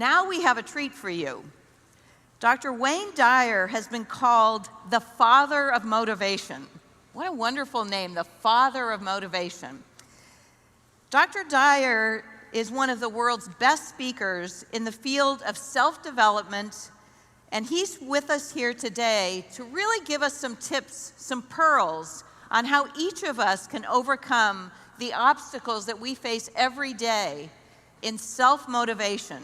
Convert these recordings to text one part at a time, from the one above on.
Now we have a treat for you. Dr. Wayne Dyer has been called the father of motivation. What a wonderful name, the father of motivation. Dr. Dyer is one of the world's best speakers in the field of self-development, and he's with us here today to really give us some tips, some pearls on how each of us can overcome the obstacles that we face every day in self-motivation.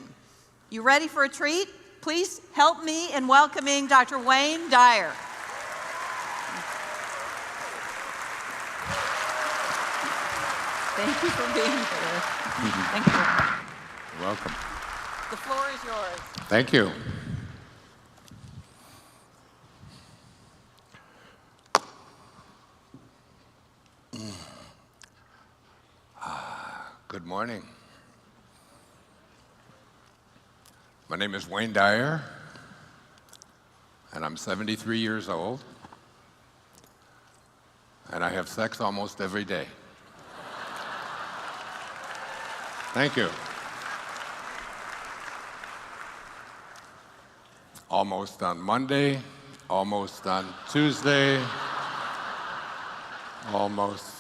You ready for a treat? Please help me in welcoming Dr. Wayne Dyer. Thank you for being here. Thank you. You're welcome. The floor is yours. Thank you. Good morning. My name is Wayne Dyer, and I'm 73 years old, and I have sex almost every day. Thank you. Almost on Monday, almost on Tuesday, almost.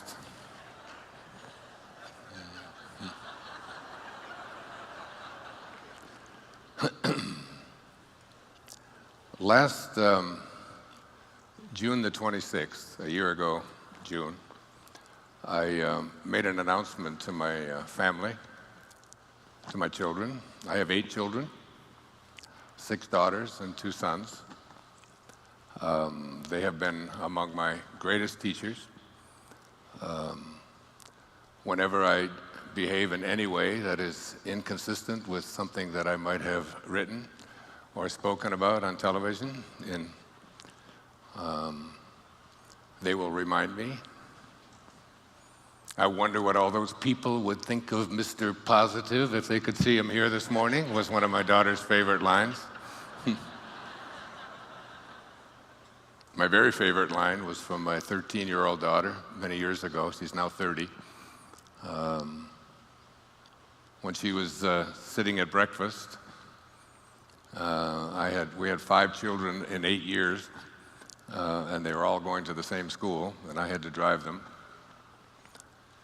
Last June the 26th, a year ago, June, I made an announcement to my family, to my children. I have 8 children, 6 daughters and 2 sons. They have been among my greatest teachers. Whenever I behave in any way that is inconsistent with something that I might have written or spoken about on television, they will remind me. I wonder what all those people would think of Mr. Positive if they could see him here this morning, was one of my daughter's favorite lines. My very favorite line was from my 13-year-old daughter many years ago. She's now 30. When she was sitting at breakfast, we had 5 children in 8 years, and they were all going to the same school, and I had to drive them.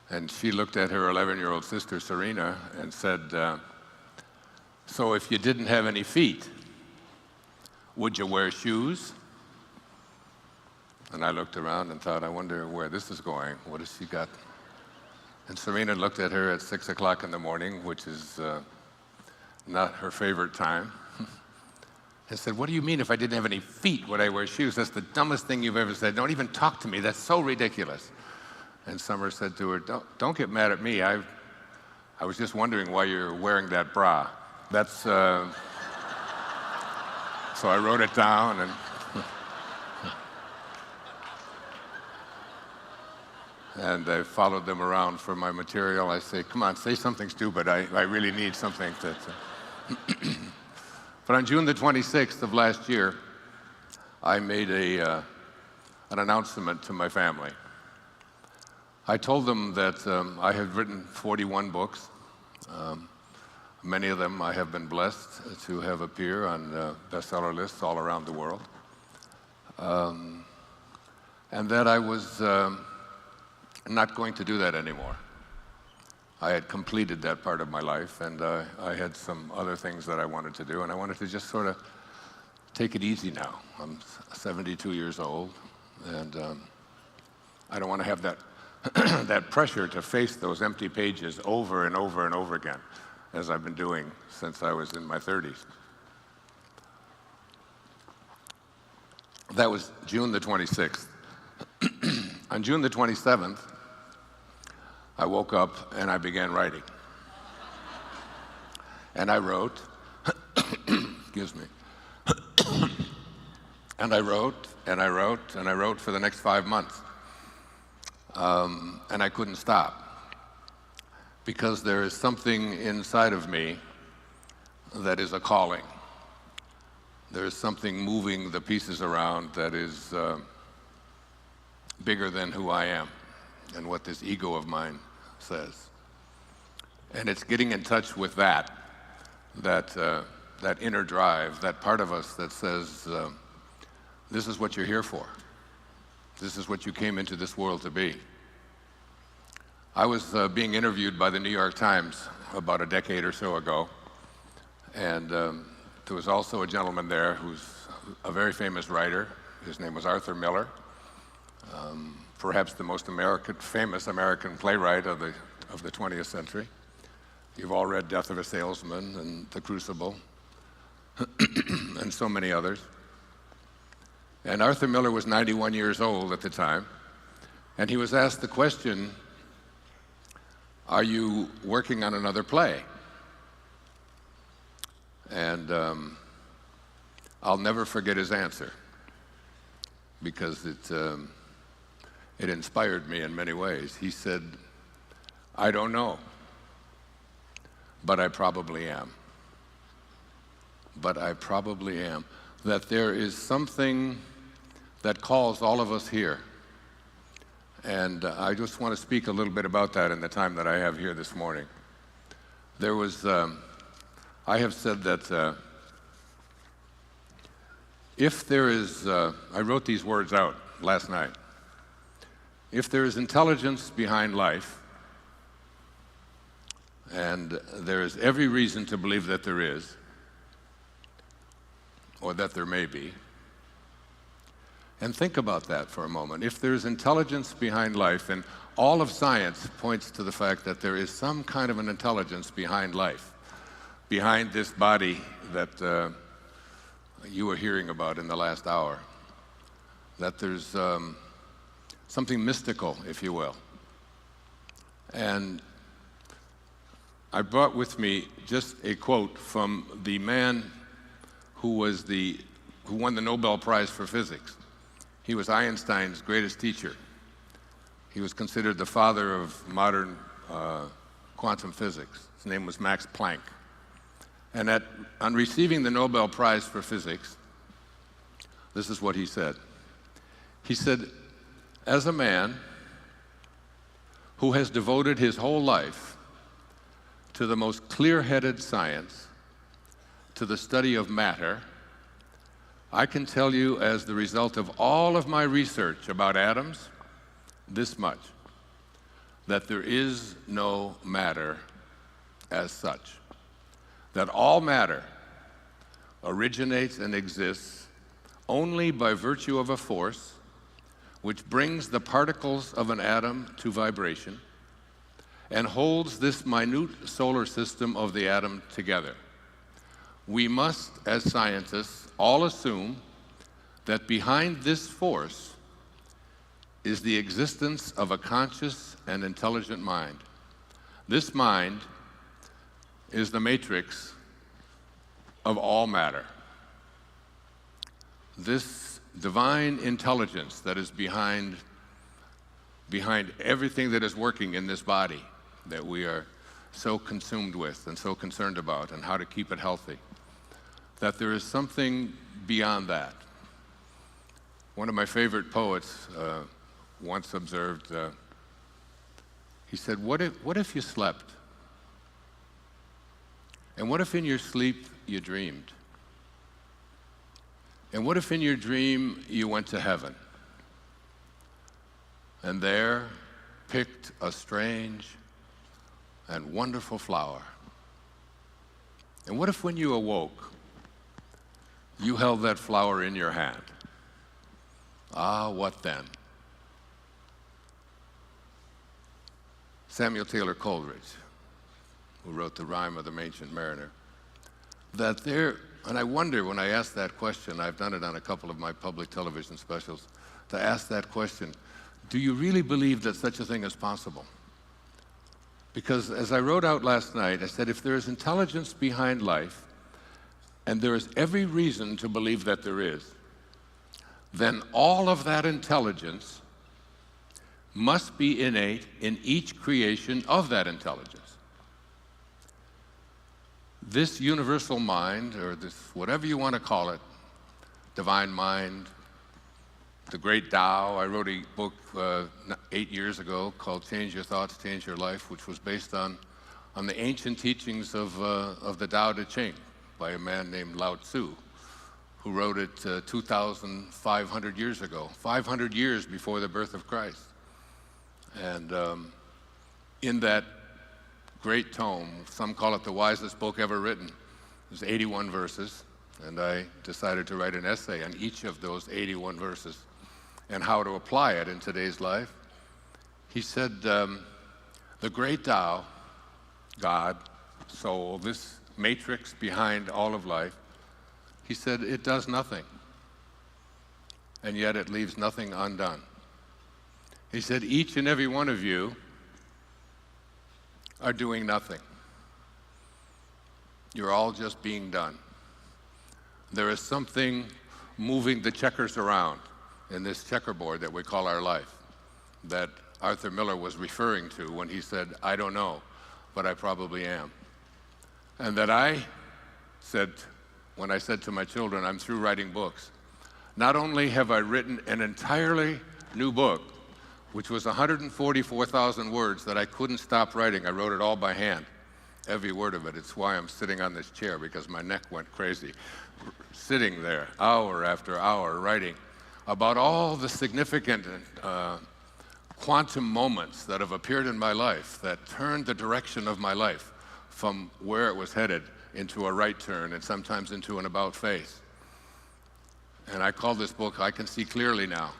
And she looked at her 11-year-old sister, Serena, and said, so if you didn't have any feet, would you wear shoes? And I looked around and thought, I wonder where this is going. What has she got? And Serena looked at her at 6 o'clock in the morning, which is not her favorite time, and said, what do you mean if I didn't have any feet, would I wear shoes? That's the dumbest thing you've ever said. Don't even talk to me. That's so ridiculous. And Summer said to her, don't get mad at me. I was just wondering why you're wearing that bra. That's, so I wrote it down, and I followed them around for my material. I say, come on, say something stupid. I really need something to But on June the 26th of last year, I made an announcement to my family. I told them that I had written 41 books. Many of them I have been blessed to have appear on bestseller lists all around the world. And that I was not going to do that anymore. I had completed that part of my life, and I had some other things that I wanted to do, and I wanted to just sort of take it easy now. I'm 72 years old, and I don't want to have that that pressure to face those empty pages over and over and over again, as I've been doing since I was in my 30s. That was June the 26th. On June the 27th, I woke up and I began writing. And I wrote, excuse me, and I wrote, and I wrote, and I wrote for the next 5 months. And I couldn't stop, because there is something inside of me that is a calling. There is something moving the pieces around that is bigger than who I am and what this ego of mine says. And it's getting in touch with that that inner drive, that part of us that says, this is what you're here for. This is what you came into this world to be. I was being interviewed by the New York Times about a decade or so ago, and there was also a gentleman there who's a very famous writer. His name was Arthur Miller, perhaps the most famous American playwright of the 20th century. You've all read Death of a Salesman and The Crucible, and so many others. And Arthur Miller was 91 years old at the time, and he was asked the question, are you working on another play? And I'll never forget his answer, because it inspired me in many ways. He said, I don't know, but I probably am. But I probably am. That there is something that calls all of us here. And I just want to speak a little bit about that in the time that I have here this morning. There was, I have said that if there is, I wrote these words out last night. If there is intelligence behind life, and there is every reason to believe that there is, or that there may be, and think about that for a moment. If there's intelligence behind life, and all of science points to the fact that there is some kind of an intelligence behind life, behind this body that you were hearing about in the last hour, that there's something mystical, if you will. And I brought with me just a quote from the man who won the Nobel Prize for Physics. He was Einstein's greatest teacher. He was considered the father of modern quantum physics. His name was Max Planck. And on receiving the Nobel Prize for Physics, this is what he said. He said, as a man who has devoted his whole life to the most clear-headed science, to the study of matter, I can tell you, as the result of all of my research about atoms, this much, that there is no matter as such. That all matter originates and exists only by virtue of a force which brings the particles of an atom to vibration and holds this minute solar system of the atom together. We must, as scientists, all assume that behind this force is the existence of a conscious and intelligent mind. This mind is the matrix of all matter. This divine intelligence that is behind everything that is working in this body that we are so consumed with and so concerned about, and how to keep it healthy, that there is something beyond that. One of my favorite poets once observed, he said, what if you slept? And what if in your sleep you dreamed? And what if in your dream you went to heaven and there picked a strange and wonderful flower? And what if when you awoke, you held that flower in your hand? Ah, what then? Samuel Taylor Coleridge, who wrote The Rime of the Ancient Mariner, and I wonder when I ask that question, I've done it on a couple of my public television specials, to ask that question, do you really believe that such a thing is possible? Because as I wrote out last night, I said, if there is intelligence behind life, and there is every reason to believe that there is, then all of that intelligence must be innate in each creation of that intelligence. This universal mind, or this, whatever you want to call it, divine mind, the great Tao. I wrote a book 8 years ago called Change Your Thoughts, Change Your Life, which was based on on the ancient teachings of the Tao Te Ching by a man named Lao Tzu, who wrote it 2,500 years ago, 500 years before the birth of Christ. And in that great tome, some call it the wisest book ever written, there's 81 verses, and I decided to write an essay on each of those 81 verses and how to apply it in today's life. He said, the great Tao, God, soul, this matrix behind all of life, he said, it does nothing, and yet it leaves nothing undone. He said, each and every one of you are doing nothing. You're all just being done. There is something moving the checkers around in this checkerboard that we call our life, that Arthur Miller was referring to when he said, I don't know, but I probably am. And that I said, when I said to my children, I'm through writing books, not only have I written an entirely new book, which was 144,000 words that I couldn't stop writing. I wrote it all by hand, every word of it. It's why I'm sitting on this chair, because my neck went crazy, sitting there hour after hour writing about all the significant quantum moments that have appeared in my life that turned the direction of my life from where it was headed into a right turn and sometimes into an about face. And I call this book, I Can See Clearly Now.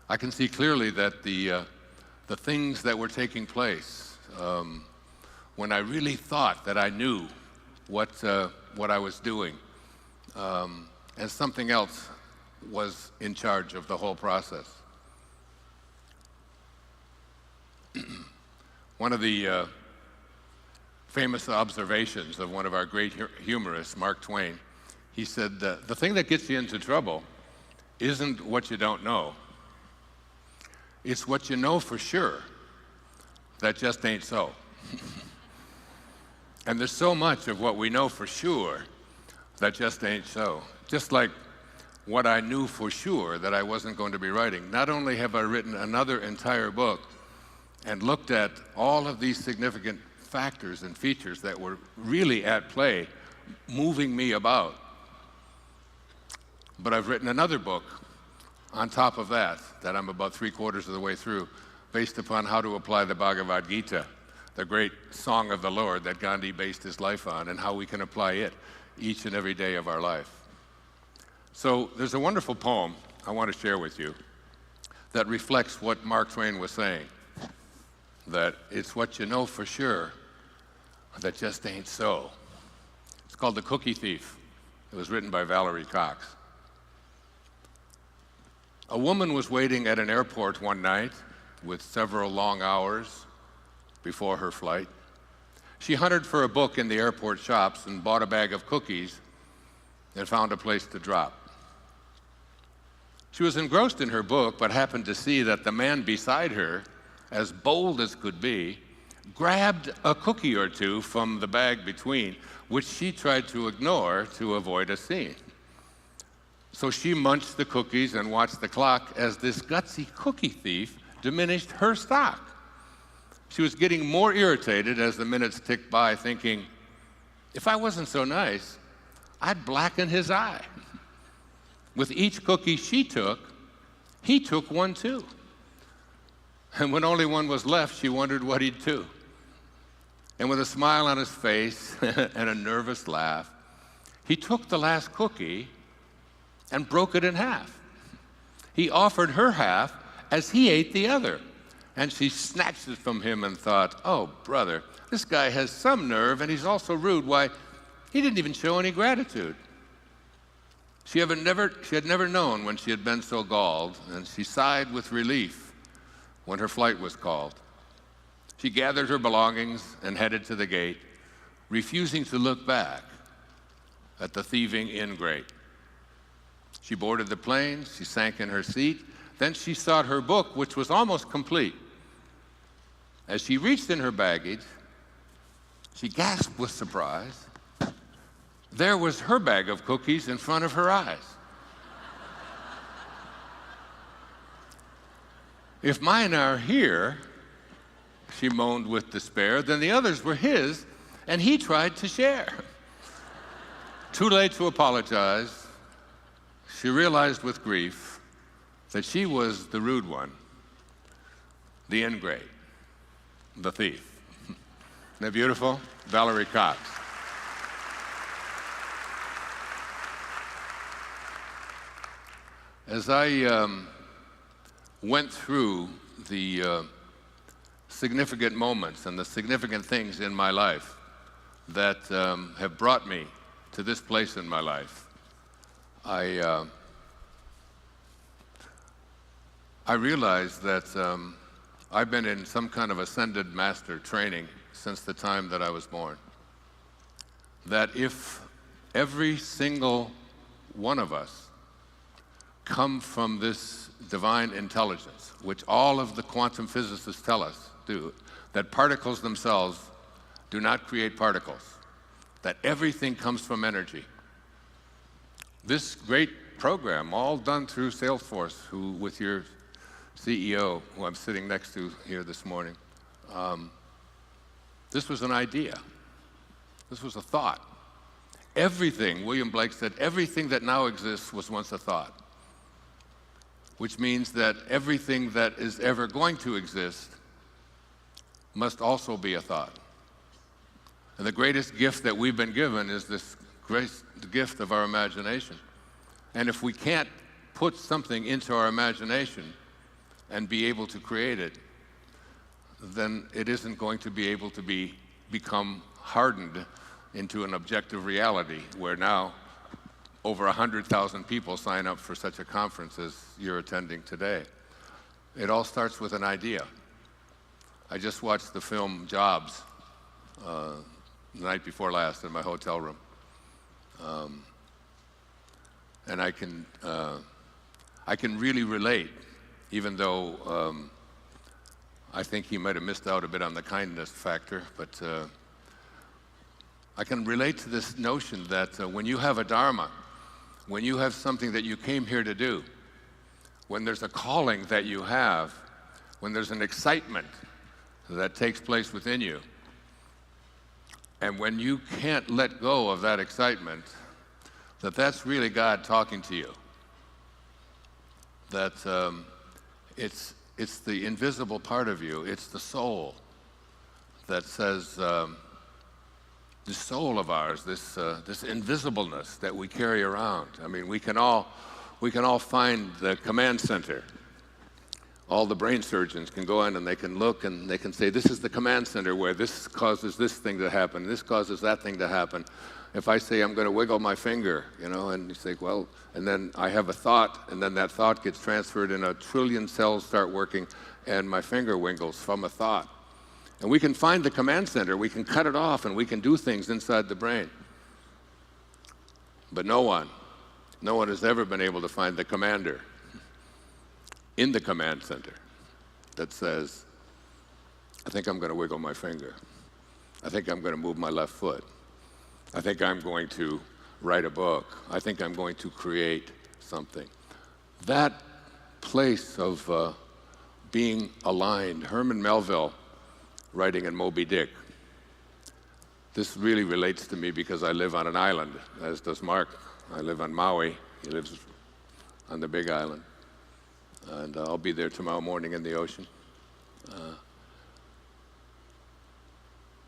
I can see clearly that the things that were taking place when I really thought that I knew what I was doing, and something else was in charge of the whole process. One of the famous observations of one of our great humorists, Mark Twain, he said, the thing that gets you into trouble isn't what you don't know. It's what you know for sure that just ain't so. And there's so much of what we know for sure that just ain't so. Just like what I knew for sure that I wasn't going to be writing. Not only have I written another entire book and looked at all of these significant factors and features that were really at play, moving me about, but I've written another book on top of that I'm about 3/4 of the way through, based upon how to apply the Bhagavad Gita, the great song of the Lord that Gandhi based his life on, and how we can apply it each and every day of our life. So there's a wonderful poem I want to share with you that reflects what Mark Twain was saying, that it's what you know for sure that just ain't so. It's called The Cookie Thief. It was written by Valerie Cox. A woman was waiting at an airport one night with several long hours before her flight. She hunted for a book in the airport shops and bought a bag of cookies and found a place to drop. She was engrossed in her book, but happened to see that the man beside her, as bold as could be, grabbed a cookie or two from the bag between, which she tried to ignore to avoid a scene. So she munched the cookies and watched the clock as this gutsy cookie thief diminished her stock. She was getting more irritated as the minutes ticked by, thinking, if I wasn't so nice, I'd blacken his eye. With each cookie she took, he took one too. And when only one was left, she wondered what he'd do. And with a smile on his face and a nervous laugh, he took the last cookie and broke it in half. He offered her half as he ate the other. And she snatched it from him and thought, oh, brother, this guy has some nerve and he's also rude. Why, he didn't even show any gratitude. She had never known when she had been so galled, and she sighed with relief when her flight was called. She gathered her belongings and headed to the gate, refusing to look back at the thieving ingrate. She boarded the plane, she sank in her seat, then she sought her book, which was almost complete. As she reached in her baggage, she gasped with surprise. There was her bag of cookies in front of her eyes. If mine are here, she moaned with despair. Then the others were his, and he tried to share. Too late to apologize, she realized with grief that she was the rude one, the ingrate, the thief. Isn't that beautiful? Valerie Cox. As I went through the significant moments and the significant things in my life that have brought me to this place in my life, I realized that I've been in some kind of ascended master training since the time that I was born. That if every single one of us come from this divine intelligence, which all of the quantum physicists tell us do, that particles themselves do not create particles, that everything comes from energy. This great program, all done through Salesforce, who, with your CEO, who I'm sitting next to here this morning, this was an idea. This was a thought. Everything, William Blake said, everything that now exists was once a thought, which means that everything that is ever going to exist must also be a thought. And the greatest gift that we've been given is this great gift of our imagination. And if we can't put something into our imagination and be able to create it, then it isn't going to be able to become hardened into an objective reality, where now over 100,000 people sign up for such a conference as you're attending today. It all starts with an idea. I just watched the film Jobs the night before last in my hotel room. And I can really relate, even though I think he might have missed out a bit on the kindness factor, but I can relate to this notion that when you have a dharma, when you have something that you came here to do, when there's a calling that you have, when there's an excitement that takes place within you, and when you can't let go of that excitement, that's really God talking to you. That it's the invisible part of you, it's the soul that says, the soul of ours, this invisibleness that we carry around. I mean, we can all find the command center. All the brain surgeons can go in and they can look and they can say, this is the command center where this causes this thing to happen, this causes that thing to happen. If I say I'm going to wiggle my finger, and you say, well, and then I have a thought, and then that thought gets transferred and 1 trillion cells start working, and my finger wiggles from a thought. And we can find the command center, we can cut it off, and we can do things inside the brain. But no one has ever been able to find the commander in the command center that says, I think I'm going to wiggle my finger. I think I'm going to move my left foot. I think I'm going to write a book. I think I'm going to create something. That place of being aligned, Herman Melville, writing in Moby Dick. This really relates to me because I live on an island, as does Mark. I live on Maui. He lives on the Big Island. And I'll be there tomorrow morning in the ocean.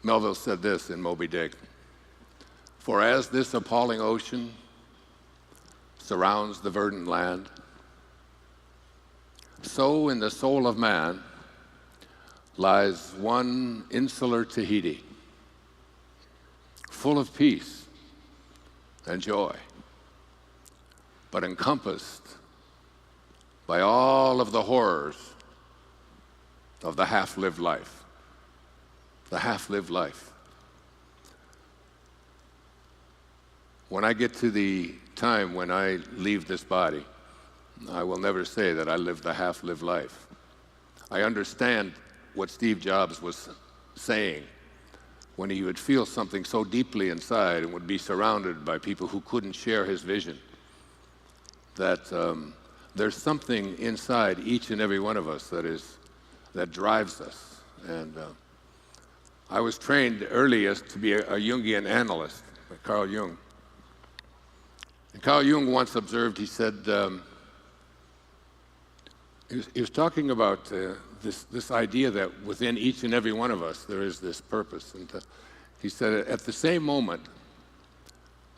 Melville said this in Moby Dick: for as this appalling ocean surrounds the verdant land, so in the soul of man lies one insular Tahiti, full of peace and joy, but encompassed by all of the horrors of the half-lived life. The half-lived life. When I get to the time when I leave this body, I will never say that I lived the half-lived life. I understand what Steve Jobs was saying when he would feel something so deeply inside and would be surrounded by people who couldn't share his vision, that there's something inside each and every one of us that drives us. And I was trained earliest to be a Jungian analyst by Carl Jung. And Carl Jung once observed, he said, he was talking about this idea that within each and every one of us there is this purpose. And he said, at the same moment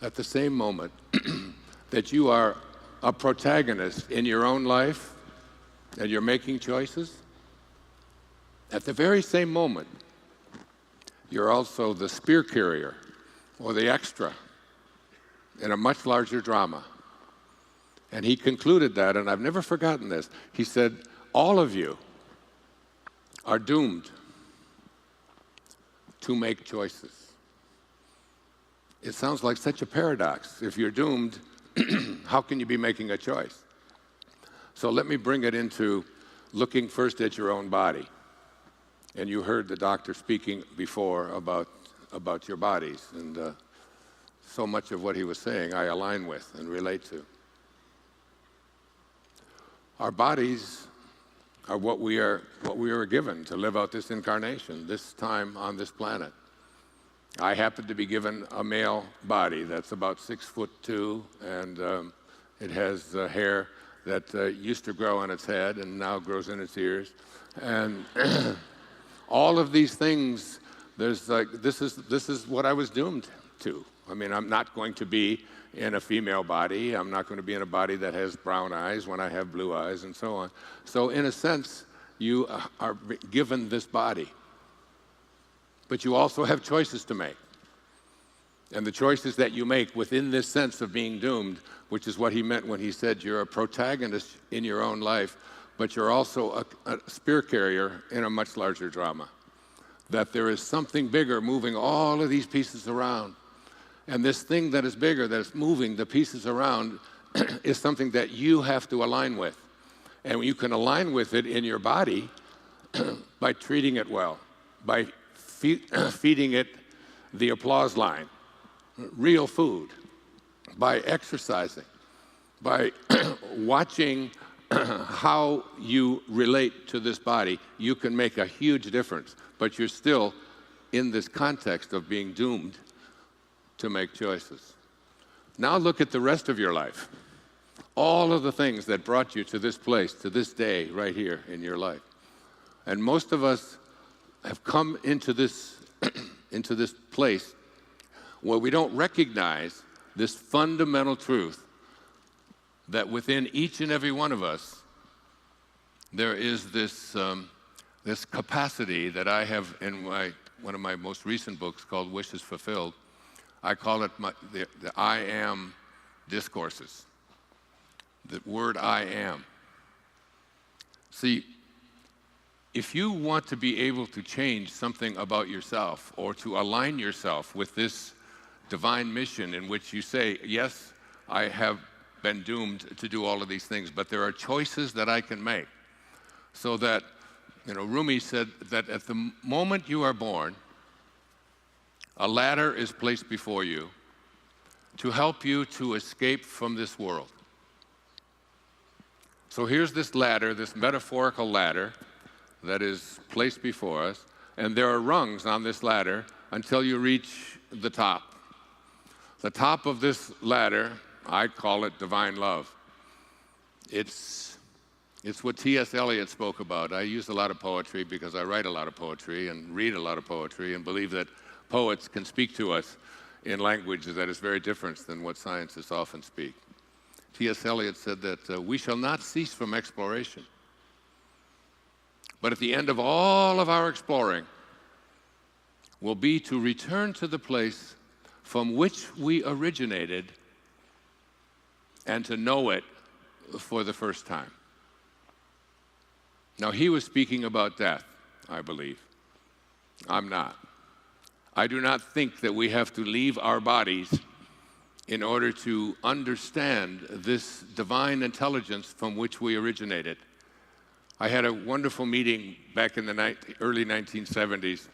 that you are a protagonist in your own life and you're making choices, at the very same moment, you're also the spear carrier or the extra in a much larger drama. And he concluded that, and I've never forgotten this. He said, all of you are doomed to make choices. It sounds like such a paradox. If you're doomed, how can you be making a choice? So let me bring it into looking first at your own body. And you heard the doctor speaking before about your bodies, and so much of what he was saying I align with and relate to. Our bodies are what we are given to live out this incarnation, this time on this planet. I happen to be given a male body that's about 6'2", and it has hair that used to grow on its head and now grows in its ears, and all of these things. This is what I was doomed to. I mean, I'm not going to be in a female body. I'm not going to be in a body that has brown eyes when I have blue eyes, and so on. So in a sense, you are given this body. But you also have choices to make. And the choices that you make within this sense of being doomed, which is what he meant when he said you're a protagonist in your own life, but you're also a spear carrier in a much larger drama. That there is something bigger moving all of these pieces around. And this thing that is bigger, that is moving the pieces around, is something that you have to align with. And you can align with it in your body by treating it well, by feeding it the applause line, real food, by exercising, by watching how you relate to this body. You can make a huge difference, but you're still in this context of being doomed to make choices. Now look at the rest of your life. All of the things that brought you to this place, to this day, right here in your life. And most of us have come into this, into this place where we don't recognize this fundamental truth that within each and every one of us, there is this, this capacity that I have in one of my most recent books called Wishes Fulfilled. I call it the I am discourses. The word I am. See, if you want to be able to change something about yourself or to align yourself with this divine mission in which you say, yes, I have been doomed to do all of these things, but there are choices that I can make. So that, Rumi said that at the moment you are born, a ladder is placed before you to help you to escape from this world. So here's this ladder, this metaphorical ladder that is placed before us, and there are rungs on this ladder until you reach the top. The top of this ladder, I call it divine love. It's what T.S. Eliot spoke about. I use a lot of poetry because I write a lot of poetry and read a lot of poetry and believe that poets can speak to us in language that is very different than what scientists often speak. T.S. Eliot said that we shall not cease from exploration. But at the end of all of our exploring will be to return to the place from which we originated and to know it for the first time. Now, he was speaking about death, I believe. I'm not. I do not think that we have to leave our bodies in order to understand this divine intelligence from which we originated. I had a wonderful meeting back in the early 1970s,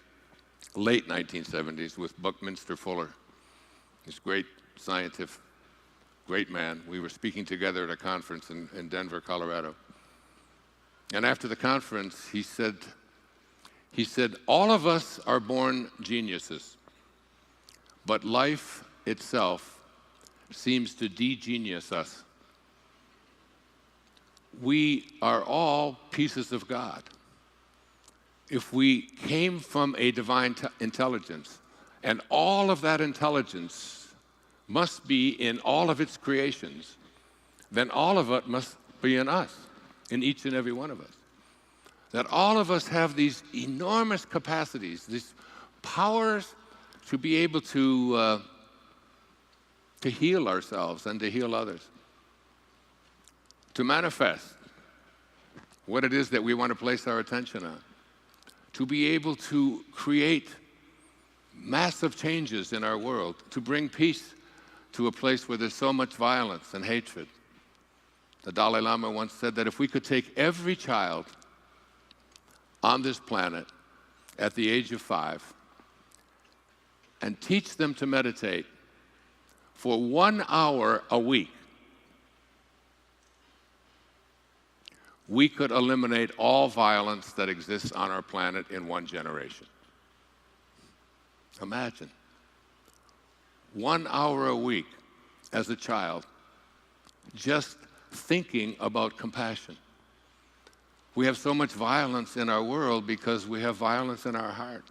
late 1970s, with Buckminster Fuller. He's a great scientist, great man. We were speaking together at a conference in Denver, Colorado. And after the conference, he said He said, all of us are born geniuses, but life itself seems to de-genius us. We are all pieces of God. If we came from a divine intelligence, and all of that intelligence must be in all of its creations, then all of it must be in us, in each and every one of us. That all of us have these enormous capacities, these powers to be able to heal ourselves and to heal others, to manifest what it is that we want to place our attention on, to be able to create massive changes in our world, to bring peace to a place where there's so much violence and hatred. The Dalai Lama once said that if we could take every child on this planet at the age of 5 and teach them to meditate for 1 hour a week, we could eliminate all violence that exists on our planet in 1 generation. Imagine 1 hour a week as a child just thinking about compassion. We have so much violence in our world because we have violence in our heart.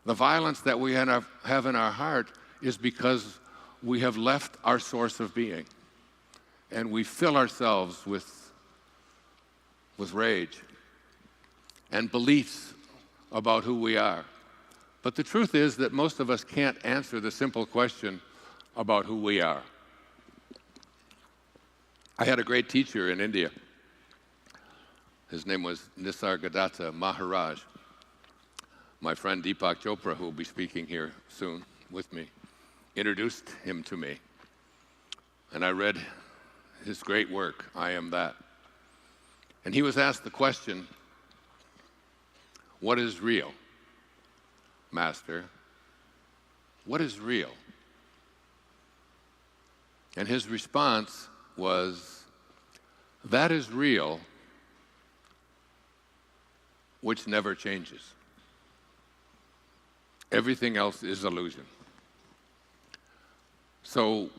The violence that we have in our heart is because we have left our source of being, and we fill ourselves with rage and beliefs about who we are. But the truth is that most of us can't answer the simple question about who we are. I had a great teacher in India. His name was Nisargadatta Maharaj. My friend Deepak Chopra, who will be speaking here soon with me, introduced him to me. And I read his great work, I Am That. And he was asked the question, what is real? Master, what is real? And his response was, that is real, which never changes. Everything else is illusion. So,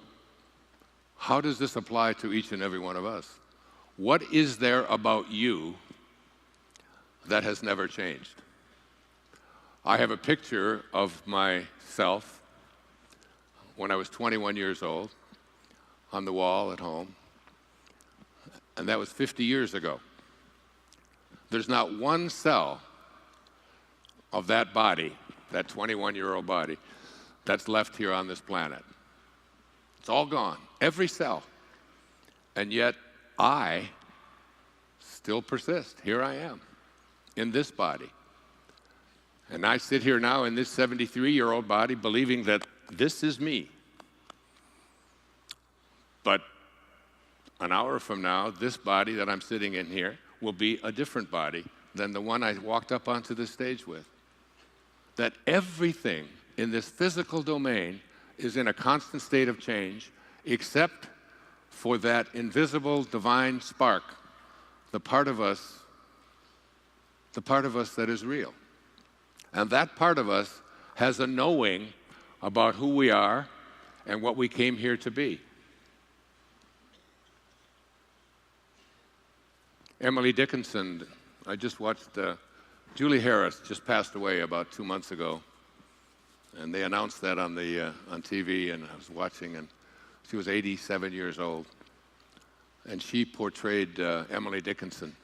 how does this apply to each and every one of us? What is there about you that has never changed? I have a picture of myself when I was 21 years old on the wall at home, and that was 50 years ago. There's not one cell of that body, that 21-year-old body, that's left here on this planet. It's all gone, every cell. And yet, I still persist. Here I am, in this body. And I sit here now in this 73-year-old body believing that this is me. But an hour from now, this body that I'm sitting in here will be a different body than the one I walked up onto the stage with. That everything in this physical domain is in a constant state of change, except for that invisible divine spark, the part of us that is real. And that part of us has a knowing about who we are and what we came here to be. Emily Dickinson, I just watched, Julie Harris just passed away about 2 months ago. And they announced that on TV, and I was watching, and she was 87 years old. And she portrayed Emily Dickinson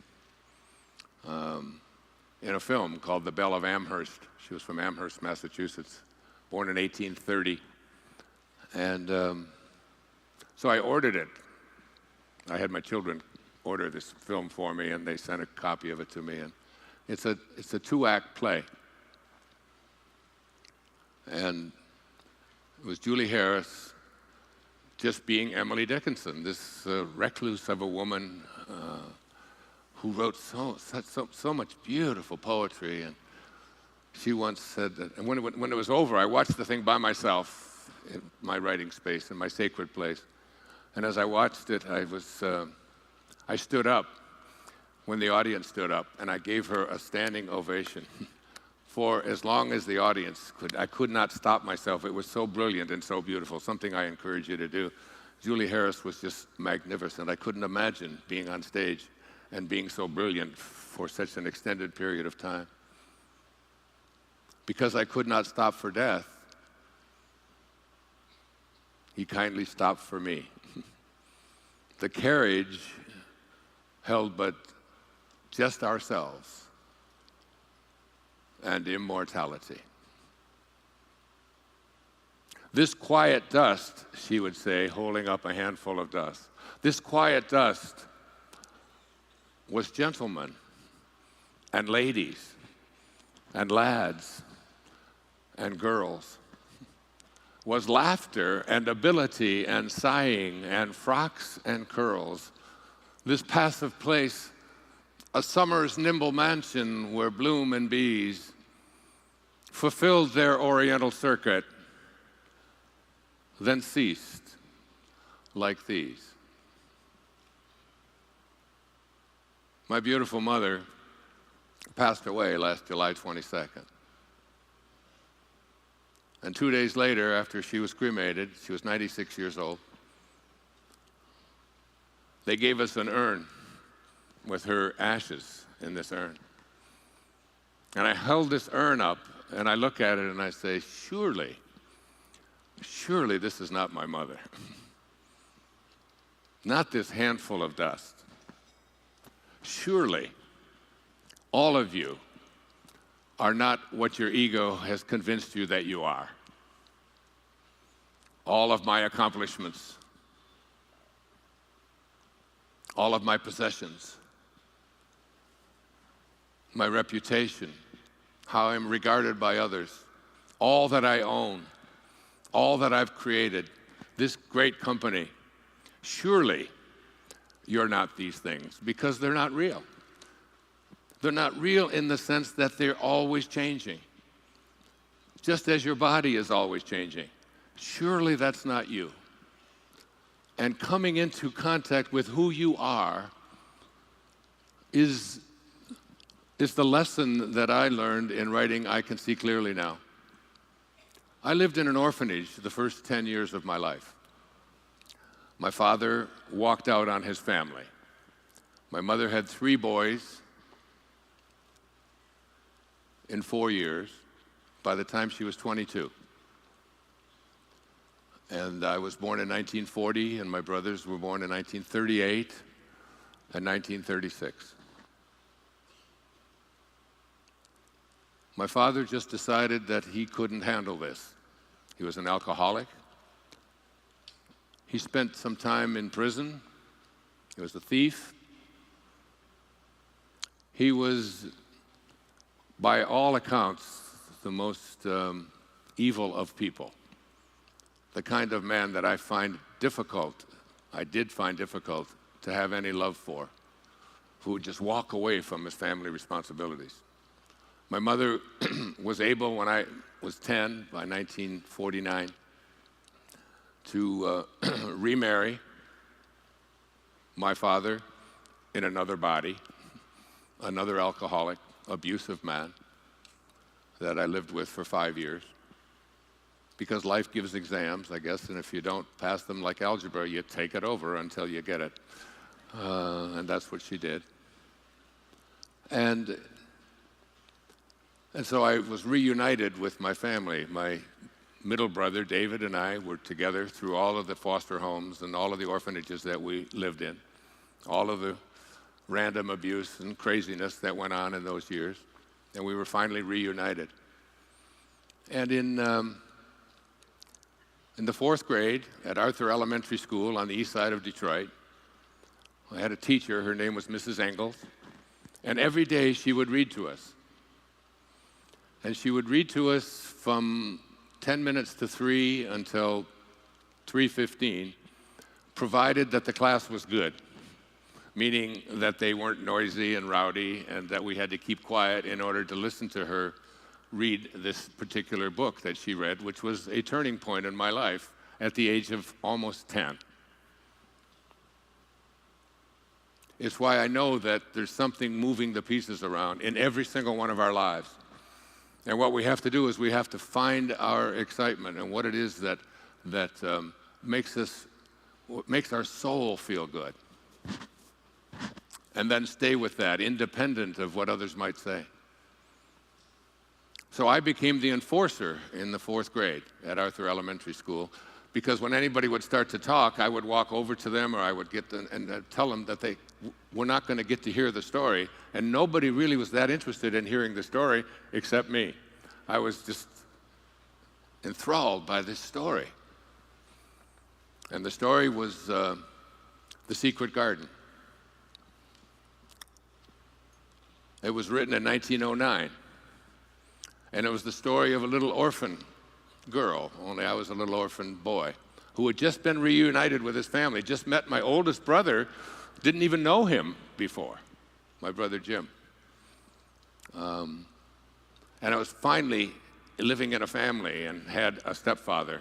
in a film called The Belle of Amherst. She was from Amherst, Massachusetts, born in 1830. And so I ordered it. I had my children order this film for me, and they sent a copy of it to me. And it's a 2-act play. And it was Julie Harris just being Emily Dickinson, this recluse of a woman who wrote so much beautiful poetry. And she once said that, and when it was over, I watched the thing by myself in my writing space, in my sacred place. And as I watched it, I stood up when the audience stood up, and I gave her a standing ovation. for as long as the audience could. I could not stop myself. It was so brilliant and so beautiful, something I encourage you to do. Julie Harris was just magnificent. I couldn't imagine being on stage and being so brilliant for such an extended period of time. Because I could not stop for death, he kindly stopped for me. The carriage held but just ourselves and immortality. This quiet dust, she would say, holding up a handful of dust, this quiet dust was gentlemen and ladies and lads and girls, was laughter and ability and sighing and frocks and curls. This passive place, a summer's nimble mansion where bloom and bees fulfilled their oriental circuit, then ceased like these. My beautiful mother passed away last July 22nd. And 2 days later, after she was cremated, she was 96 years old, they gave us an urn with her ashes in this urn. And I held this urn up, and I look at it and I say, surely this is not my mother. Not this handful of dust. Surely all of you are not what your ego has convinced you that you are. All of my accomplishments, all of my possessions, my reputation, how I'm regarded by others, all that I own, all that I've created, this great company, surely you're not these things, because they're not real. They're not real in the sense that they're always changing, just as your body is always changing. Surely that's not you. And coming into contact with who you are is the lesson that I learned in writing I Can See Clearly Now. I lived in an orphanage the first 10 years of my life. My father walked out on his family. My mother had 3 boys in 4 years by the time she was 22. And I was born in 1940, and my brothers were born in 1938 and 1936. My father just decided that he couldn't handle this. He was an alcoholic. He spent some time in prison. He was a thief. He was, by all accounts, the most evil of people. The kind of man that I did find difficult to have any love for, who would just walk away from his family responsibilities. My mother was able, when I was 10, by 1949, to remarry my father in another body, another alcoholic, abusive man that I lived with for 5 years. Because life gives exams, I guess, and if you don't pass them like algebra, you take it over until you get it. And that's what she did. And so I was reunited with my family. My middle brother, David, and I were together through all of the foster homes and all of the orphanages that we lived in, all of the random abuse and craziness that went on in those years. And we were finally reunited. And in the 4th grade at Arthur Elementary School on the east side of Detroit, I had a teacher. Her name was Mrs. Engels. And every day she would read to us. And she would read to us from 10 minutes to 3 until 3:15, provided that the class was good, meaning that they weren't noisy and rowdy and that we had to keep quiet in order to listen to her read this particular book that she read, which was a turning point in my life at the age of almost 10. It's why I know that there's something moving the pieces around in every single one of our lives. And what we have to do is we have to find our excitement and what it is that makes our soul feel good. And then stay with that, independent of what others might say. So I became the enforcer in the 4th grade at Arthur Elementary School, because when anybody would start to talk, I would walk over to them, or I would get them and tell them that they were not going to get to hear the story, and nobody really was that interested in hearing the story except me. I was just enthralled by this story. And the story was The Secret Garden. It was written in 1909, and it was the story of a little orphan girl, only I was a little orphan boy, who had just been reunited with his family, just met my oldest brother, didn't even know him before, my brother Jim. And I was finally living in a family and had a stepfather,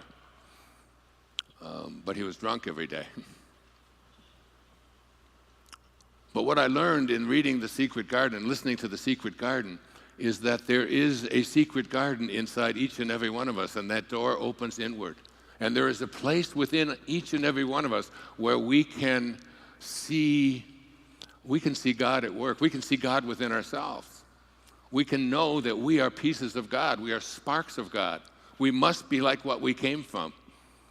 but he was drunk every day. But what I learned in reading The Secret Garden, listening to The Secret Garden, is that there is a secret garden inside each and every one of us, and that door opens inward. And there is a place within each and every one of us where we can see God at work. We can see God within ourselves. We can know that we are pieces of God. We are sparks of God. We must be like what we came from.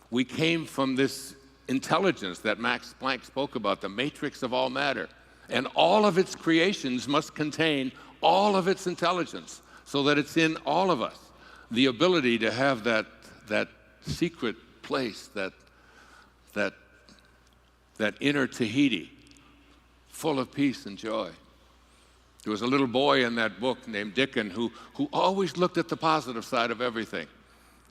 We came from this intelligence that Max Planck spoke about, the matrix of all matter. And all of its creations must contain all of its intelligence, so that it's in all of us. The ability to have that secret place, that inner Tahiti, full of peace and joy. There was a little boy in that book named Dickon who always looked at the positive side of everything.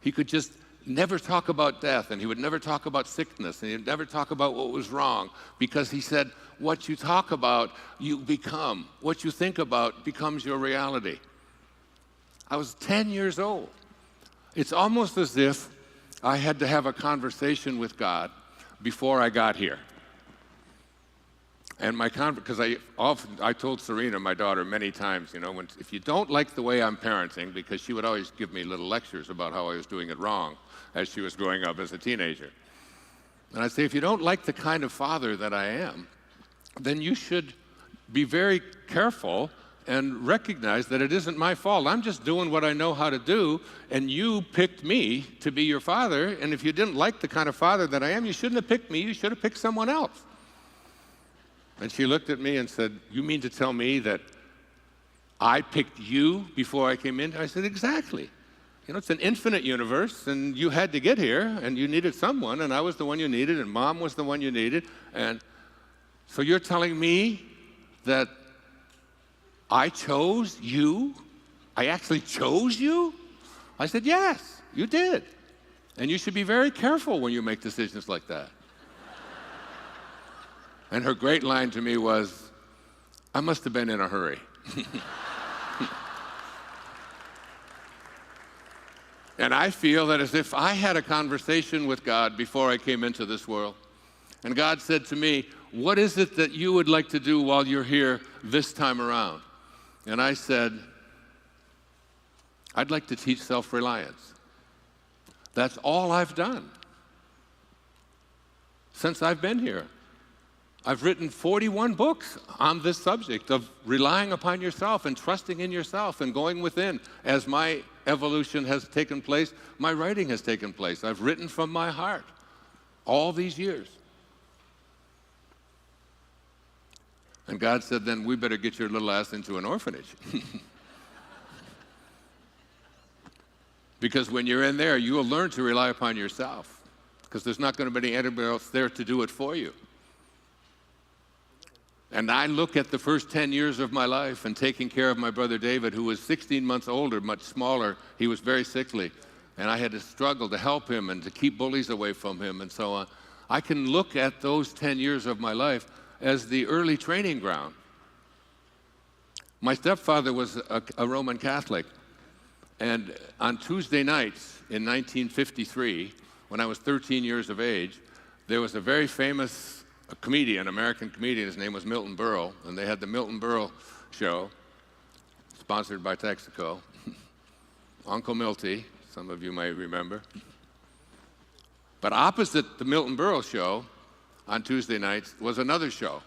He could just never talk about death, and he would never talk about sickness, and he'd never talk about what was wrong, because he said, what you talk about, you become. What you think about becomes your reality. I was 10 years old. It's almost as if I had to have a conversation with God before I got here. And because I told Serena, my daughter, many times, if you don't like the way I'm parenting, because she would always give me little lectures about how I was doing it wrong as she was growing up as a teenager. And I'd say, if you don't like the kind of father that I am, then you should be very careful and recognize that it isn't my fault. I'm just doing what I know how to do, and you picked me to be your father, and if you didn't like the kind of father that I am, you shouldn't have picked me, you should have picked someone else. And she looked at me and said, you mean to tell me that I picked you before I came in? I said, exactly. It's an infinite universe, and you had to get here, and you needed someone, and I was the one you needed, and Mom was the one you needed, and so you're telling me that I chose you? I actually chose you? I said, yes, you did. And you should be very careful when you make decisions like that. And her great line to me was, I must have been in a hurry. And I feel that as if I had a conversation with God before I came into this world, and God said to me, what is it that you would like to do while you're here this time around? And I said, I'd like to teach self-reliance. That's all I've done since I've been here. I've written 41 books on this subject of relying upon yourself and trusting in yourself and going within. As my evolution has taken place, my writing has taken place. I've written from my heart all these years. And God said, then we better get your little ass into an orphanage. Because when you're in there, you will learn to rely upon yourself, because there's not going to be anybody else there to do it for you. And I look at the first 10 years of my life and taking care of my brother David, who was 16 months older, much smaller. He was very sickly, and I had to struggle to help him and to keep bullies away from him and so on. I can look at those 10 years of my life as the early training ground. My stepfather was a Roman Catholic, and on Tuesday nights in 1953, when I was 13 years of age, there was a very famous comedian, American comedian. His name was Milton Berle, and they had the Milton Berle show, sponsored by Texaco. Uncle Milty, some of you might remember. But opposite the Milton Berle show on Tuesday nights was another show.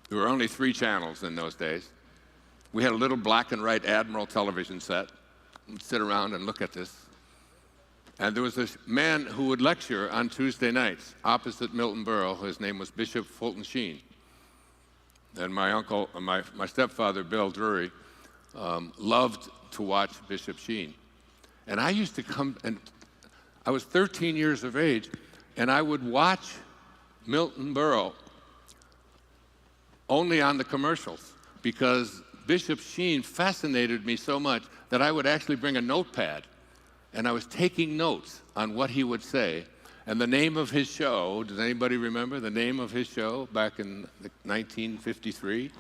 There were only 3 channels in those days. We had a little black and white Admiral television set. We'd sit around and look at this. And there was this man who would lecture on Tuesday nights opposite Milton Berle. His name was Bishop Fulton Sheen. And my stepfather, Bill Drury, loved to watch Bishop Sheen. And I used to come, and I was 13 years of age, and I would watch Milton Berle only on the commercials because Bishop Sheen fascinated me so much that I would actually bring a notepad, and I was taking notes on what he would say. And the name of his show, does anybody remember the name of his show back in 1953?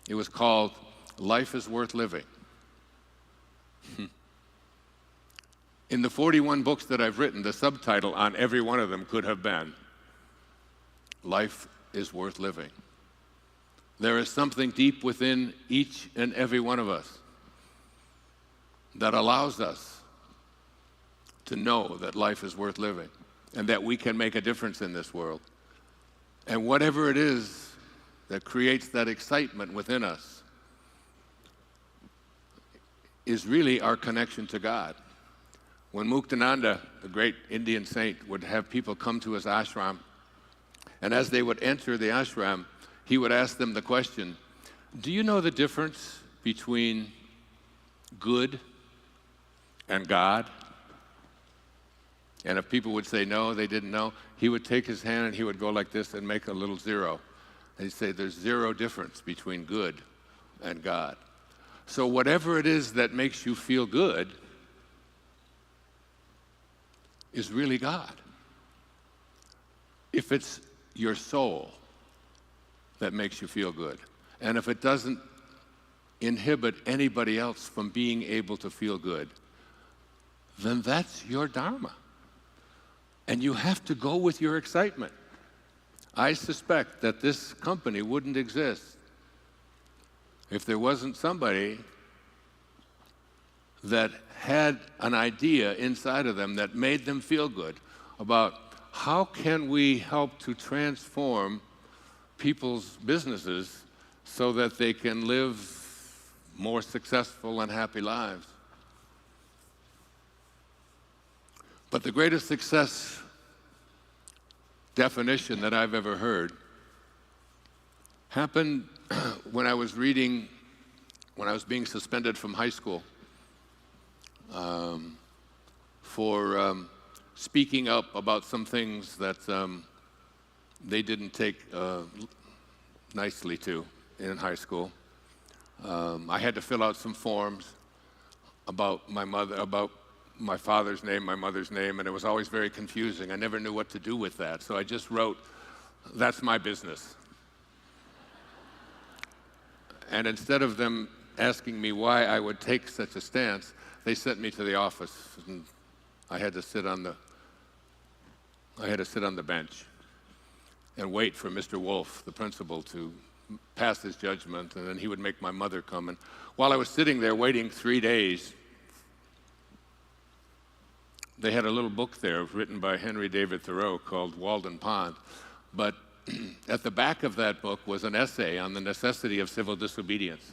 It was called Life is Worth Living. In the 41 books that I've written, the subtitle on every one of them could have been, Life is Worth Living. There is something deep within each and every one of us that allows us to know that life is worth living and that we can make a difference in this world. And whatever it is that creates that excitement within us is really our connection to God. When Muktananda, the great Indian saint, would have people come to his ashram, and as they would enter the ashram, he would ask them the question, do you know the difference between good and God? And if people would say no, they didn't know, he would take his hand and he would go like this and make a little 0. And he'd say there's 0 difference between good and God. So whatever it is that makes you feel good is really God. If it's your soul that makes you feel good, and if it doesn't inhibit anybody else from being able to feel good, then that's your dharma. And you have to go with your excitement. I suspect that this company wouldn't exist if there wasn't somebody that had an idea inside of them that made them feel good about how can we help to transform people's businesses so that they can live more successful and happy lives. But the greatest success definition that I've ever heard happened when I was being suspended from high school for speaking up about some things that they didn't take nicely to in high school. I had to fill out some forms about my father's name, my mother's name, and it was always very confusing. I never knew what to do with that, so I just wrote, "That's my business." And instead of them asking me why I would take such a stance, they sent me to the office, and I had to sit on the bench and wait for Mr. Wolf, the principal, to pass his judgment, and then he would make my mother come. And while I was sitting there waiting 3 days, they had a little book there written by Henry David Thoreau called Walden Pond. But at the back of that book was an essay on the necessity of civil disobedience.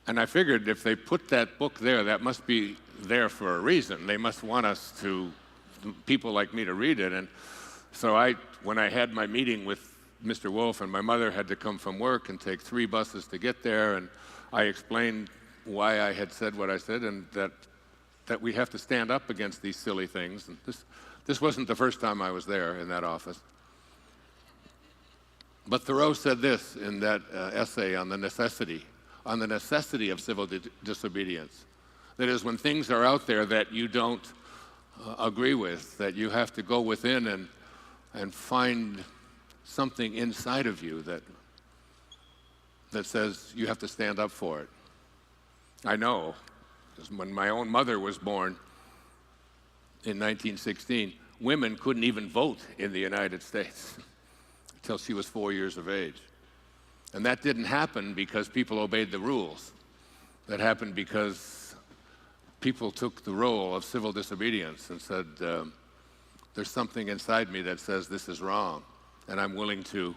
And I figured if they put that book there, that must be there for a reason. They must want people like me to read it. And so when I had my meeting with Mr. Wolf, and my mother had to come from work and take 3 buses to get there, and I explained why I had said what I said, and that we have to stand up against these silly things. And this wasn't the first time I was there in that office. But Thoreau said this in that essay on the necessity of civil disobedience. That is, when things are out there that you don't agree with, that you have to go within and find something inside of you that says you have to stand up for it. I know, because when my own mother was born in 1916, women couldn't even vote in the United States until she was 4 years of age. And that didn't happen because people obeyed the rules. That happened because people took the role of civil disobedience and said, there's something inside me that says this is wrong, and I'm willing to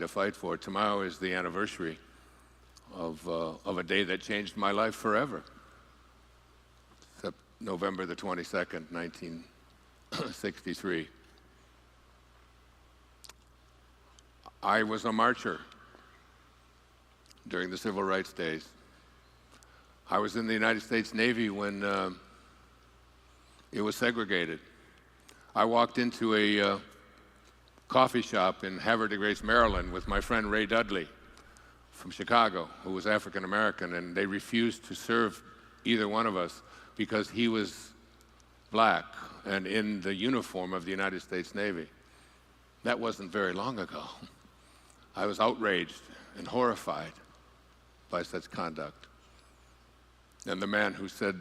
fight for it. Tomorrow is the anniversary of a day that changed my life forever. Except November the 22nd, 1963. I was a marcher during the civil rights days. I was in the United States Navy when it was segregated. I walked into a coffee shop in Havre de Grace, Maryland, with my friend Ray Dudley from Chicago, who was African American, and they refused to serve either one of us because he was black and in the uniform of the United States Navy. That wasn't very long ago. I was outraged and horrified by such conduct. And the man who said,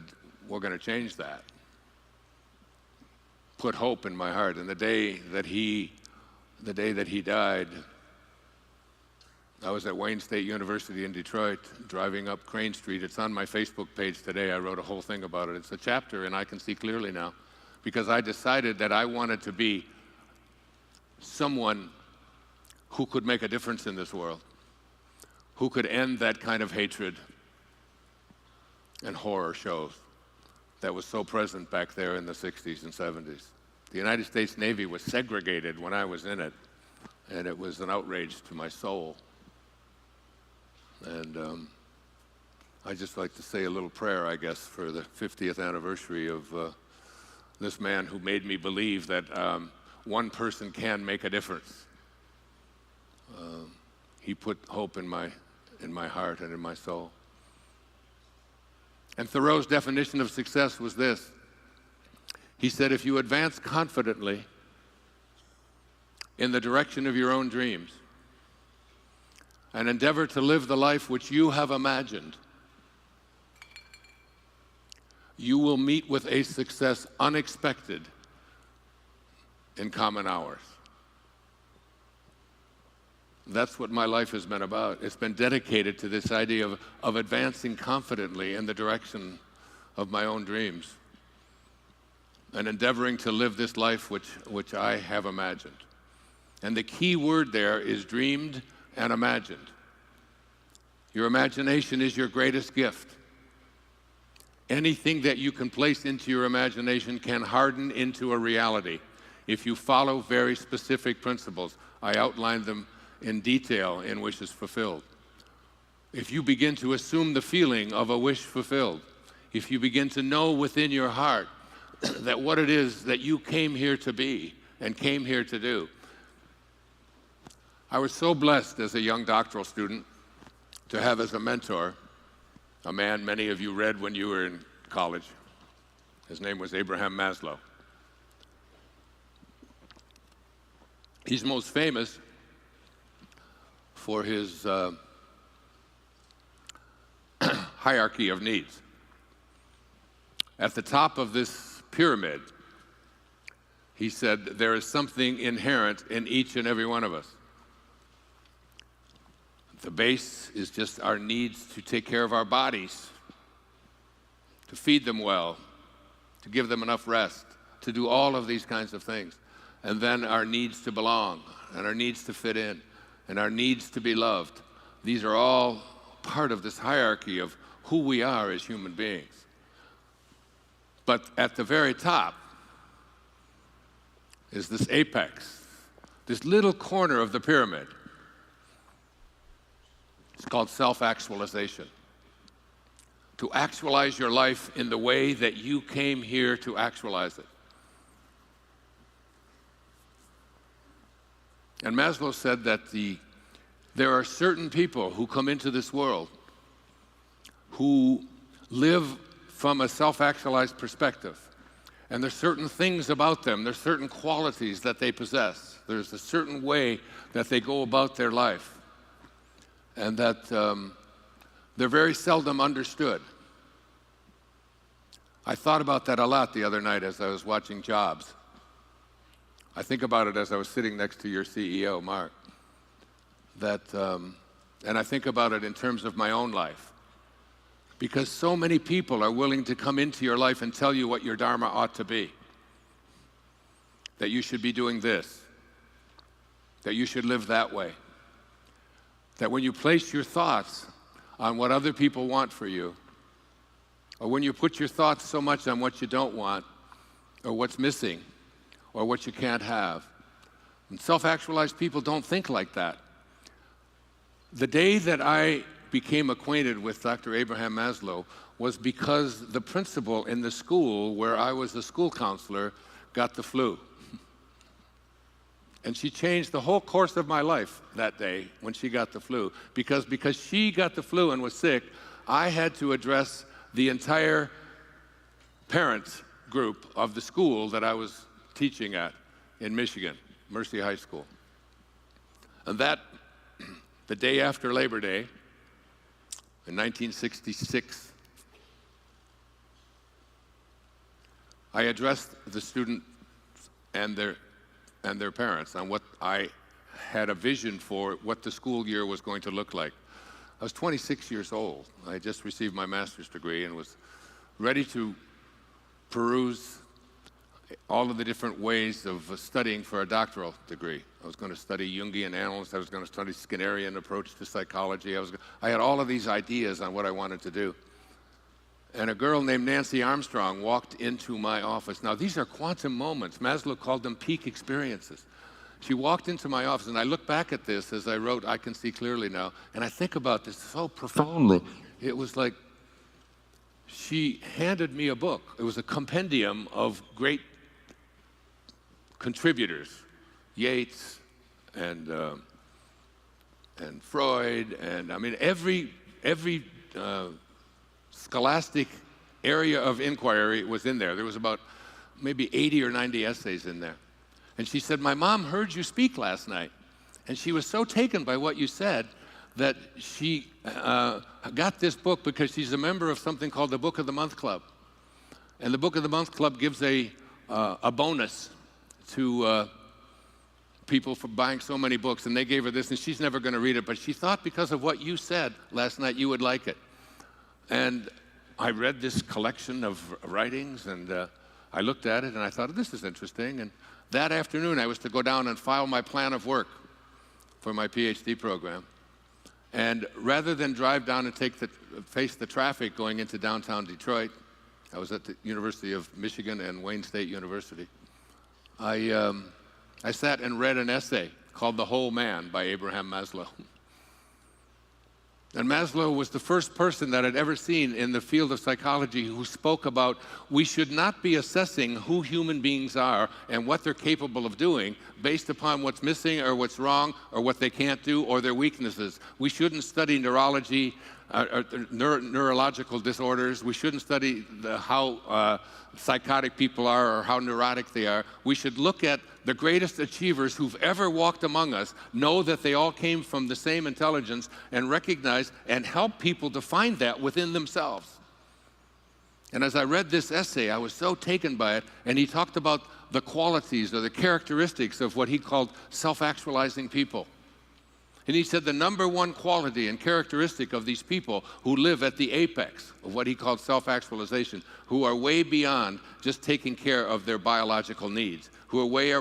we're going to change that, put hope in my heart. And the day that he died, I was at Wayne State University in Detroit, driving up Crane Street. It's on my Facebook page today. I wrote a whole thing about it. It's a chapter, and I can see clearly now, because I decided that I wanted to be someone who could make a difference in this world, who could end that kind of hatred and horror shows that was so present back there in the 60s and 70s. The United States Navy was segregated when I was in it, and it was an outrage to my soul. And I'd just like to say a little prayer, I guess, for the 50th anniversary of this man who made me believe that one person can make a difference. He put hope in my heart and in my soul. And Thoreau's definition of success was this. He said, if you advance confidently in the direction of your own dreams and endeavor to live the life which you have imagined, you will meet with a success unexpected in common hours. That's what my life has been about. It's been dedicated to this idea of advancing confidently in the direction of my own dreams and endeavoring to live this life which I have imagined. And the key word there is dreamed and imagined. Your imagination is your greatest gift. Anything that you can place into your imagination can harden into a reality if you follow very specific principles. I outlined them in detail in Wishes Fulfilled. If you begin to assume the feeling of a wish fulfilled, if you begin to know within your heart that what it is that you came here to be and came here to do. I was so blessed as a young doctoral student to have as a mentor a man many of you read when you were in college. His name was Abraham Maslow. He's most famous for his hierarchy of needs. At the top of this pyramid, he said, there is something inherent in each and every one of us. The base is just our needs to take care of our bodies, to feed them well, to give them enough rest, to do all of these kinds of things. And then our needs to belong, and our needs to fit in, and our needs to be loved. These are all part of this hierarchy of who we are as human beings. But at the very top is this apex, this little corner of the pyramid. It's called self-actualization. To actualize your life in the way that you came here to actualize it. And Maslow said that there are certain people who come into this world who live from a self-actualized perspective. And there's certain things about them, there's certain qualities that they possess. There's a certain way that they go about their life. And that they're very seldom understood. I thought about that a lot the other night as I was watching Jobs. I think about it as I was sitting next to your CEO, Mark. that, and I think about it in terms of my own life, because so many people are willing to come into your life and tell you what your dharma ought to be, that you should be doing this, that you should live that way, that when you place your thoughts on what other people want for you, or when you put your thoughts so much on what you don't want, or what's missing, or what you can't have. And self-actualized people don't think like that. The day that I became acquainted with Dr. Abraham Maslow was because the principal in the school where I was a school counselor got the flu. And she changed the whole course of my life that day when she got the flu. Because she got the flu and was sick, I had to address the entire parents group of the school that I was teaching at in Michigan, Mercy High School. And that, the day after Labor Day, in 1966, I addressed the students and their parents on what I had a vision for what the school year was going to look like. I was 26 years old. I had just received my master's degree and was ready to peruse all of the different ways of studying for a doctoral degree. I was going to study Jungian analysis. I was going to study Skinnerian approach to psychology. I had all of these ideas on what I wanted to do. And a girl named Nancy Armstrong walked into my office. Now, these are quantum moments. Maslow called them peak experiences. She walked into my office, and I look back at this as I wrote, I Can See Clearly Now, and I think about this so profoundly. It was like she handed me a book. It was a compendium of great contributors, Yeats and Freud, and I mean every scholastic area of inquiry was in there. There was about maybe 80 or 90 essays in there. And she said, "My mom heard you speak last night, and she was so taken by what you said that she got this book because she's a member of something called the Book of the Month Club. And the Book of the Month Club gives a bonus to people for buying so many books, and they gave her this, and she's never going to read it, but she thought because of what you said last night, you would like it." And I read this collection of writings, and I looked at it, and I thought, this is interesting. And that afternoon, I was to go down and file my plan of work for my PhD program. And rather than drive down and face the traffic going into downtown Detroit, I was at the University of Michigan and Wayne State University, I sat and read an essay called The Whole Man by Abraham Maslow. And Maslow was the first person that I'd ever seen in the field of psychology who spoke about we should not be assessing who human beings are and what they're capable of doing based upon what's missing or what's wrong or what they can't do or their weaknesses. We shouldn't study neurology, neurological disorders. We shouldn't study how psychotic people are or how neurotic they are. We should look at the greatest achievers who've ever walked among us, know that they all came from the same intelligence, and recognize and help people to find that within themselves. And as I read this essay, I was so taken by it, and he talked about the qualities or the characteristics of what he called self-actualizing people. And he said the number one quality and characteristic of these people who live at the apex of what he called self-actualization, who are way beyond just taking care of their biological needs, who are way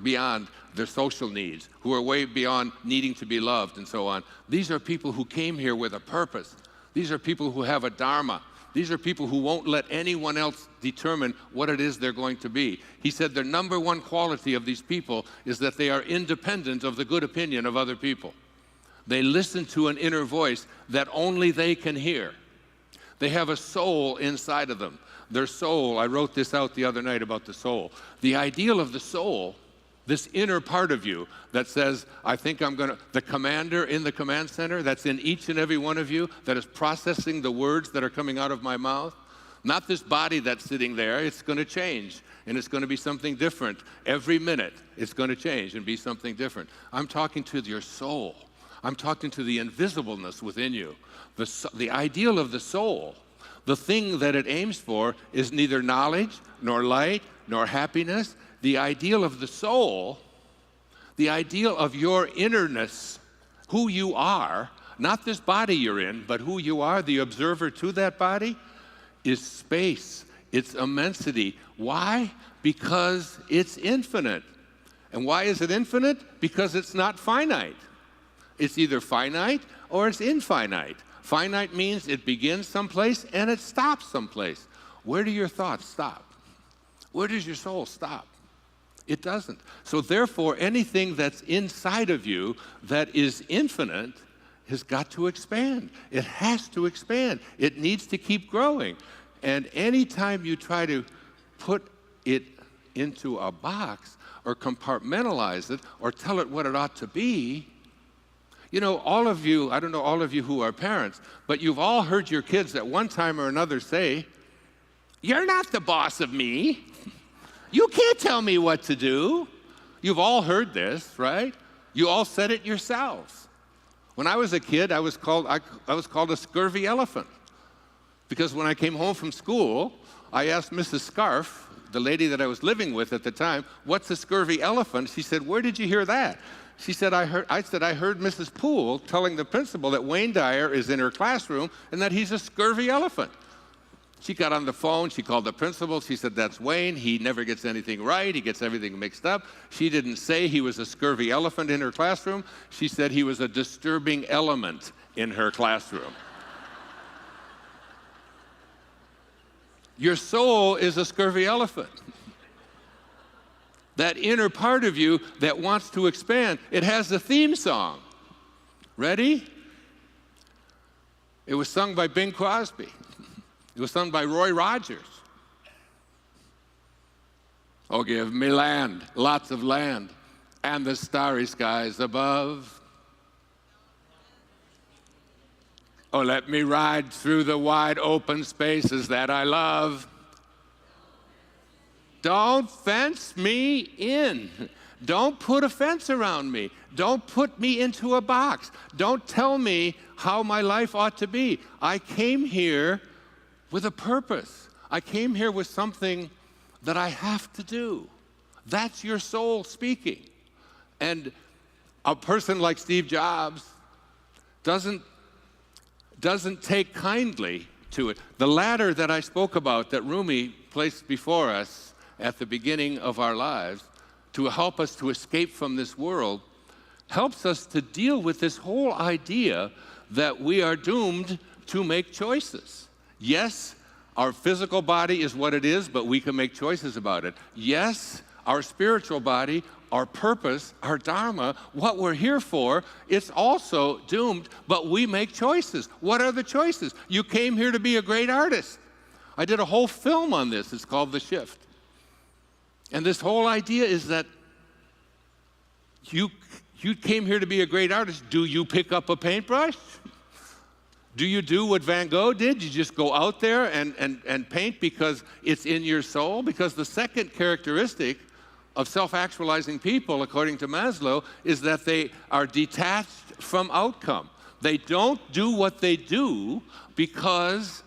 beyond their social needs, who are way beyond needing to be loved and so on. These are people who came here with a purpose. These are people who have a dharma. These are people who won't let anyone else determine what it is they're going to be. He said the number one quality of these people is that they are independent of the good opinion of other people. They listen to an inner voice that only they can hear. They have a soul inside of them. Their soul, I wrote this out the other night about the soul. The ideal of the soul, this inner part of you that says, I think I'm going to, the commander in the command center that's in each and every one of you that is processing the words that are coming out of my mouth, not this body that's sitting there. It's going to change, and it's going to be something different. Every minute, it's going to change and be something different. I'm talking to your soul. I'm talking to the invisibleness within you. The ideal of the soul, the thing that it aims for, is neither knowledge, nor light, nor happiness. The ideal of the soul, the ideal of your innerness, who you are, not this body you're in, but who you are, the observer to that body, is space. It's immensity. Why? Because it's infinite. And why is it infinite? Because it's not finite. It's either finite or it's infinite. Finite means it begins someplace and it stops someplace. Where do your thoughts stop? Where does your soul stop? It doesn't. So therefore, anything that's inside of you that is infinite has got to expand. It has to expand. It needs to keep growing. And anytime you try to put it into a box or compartmentalize it or tell it what it ought to be, you know, all of you, I don't know all of you who are parents, but you've all heard your kids at one time or another say, "You're not the boss of me. You can't tell me what to do." You've all heard this, right? You all said it yourselves. When I was a kid, I was called a scurvy elephant. Because when I came home from school, I asked Mrs. Scarf, the lady that I was living with at the time, "What's a scurvy elephant?" She said, "Where did you hear that?" She said, I heard Mrs. Poole telling the principal that Wayne Dyer is in her classroom and that he's a scurvy elephant. She got on the phone, she called the principal, she said, "That's Wayne, he never gets anything right, he gets everything mixed up." She didn't say he was a scurvy elephant in her classroom, she said he was a disturbing element in her classroom. Your soul is a scurvy elephant. That inner part of you that wants to expand, it has a theme song. Ready? It was sung by Bing Crosby. It was sung by Roy Rogers. "Oh, give me land, lots of land, and the starry skies above. Oh, let me ride through the wide open spaces that I love. Don't fence me in. Don't put a fence around me. Don't put me into a box. Don't tell me how my life ought to be. I came here with a purpose. I came here with something that I have to do." That's your soul speaking. And a person like Steve Jobs doesn't take kindly to it. The ladder that I spoke about that Rumi placed before us at the beginning of our lives to help us to escape from this world helps us to deal with this whole idea that we are doomed to make choices. Yes, our physical body is what it is, but we can make choices about it. Yes, our spiritual body, our purpose, our dharma, what we're here for, it's also doomed, but we make choices. What are the choices? You came here to be a great artist. I did a whole film on this. It's called The Shift. And this whole idea is that you came here to be a great artist. Do you pick up a paintbrush? Do you do what Van Gogh did? You just go out there and paint because it's in your soul? Because the second characteristic of self-actualizing people, according to Maslow, is that they are detached from outcome. They don't do what they do because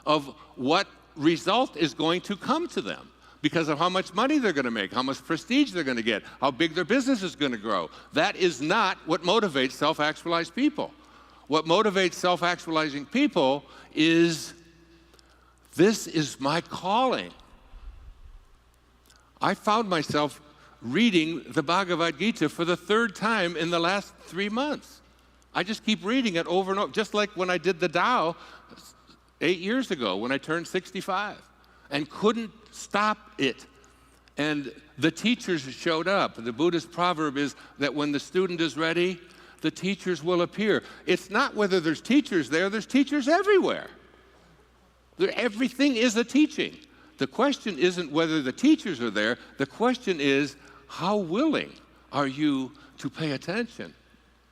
of what result is going to come to them, because of how much money they're going to make, how much prestige they're going to get, how big their business is going to grow. That is not what motivates self-actualized people. What motivates self-actualizing people is, this is my calling. I found myself reading the Bhagavad Gita for the third time in the last 3 months. I just keep reading it over and over, just like when I did the Tao 8 years ago when I turned 65 and couldn't stop it. And the teachers showed up. The Buddhist proverb is that when the student is ready, the teachers will appear. It's not whether there's teachers there's teachers everywhere. Everything is a teaching. The question isn't whether the teachers are there. The question is, how willing are you to pay attention?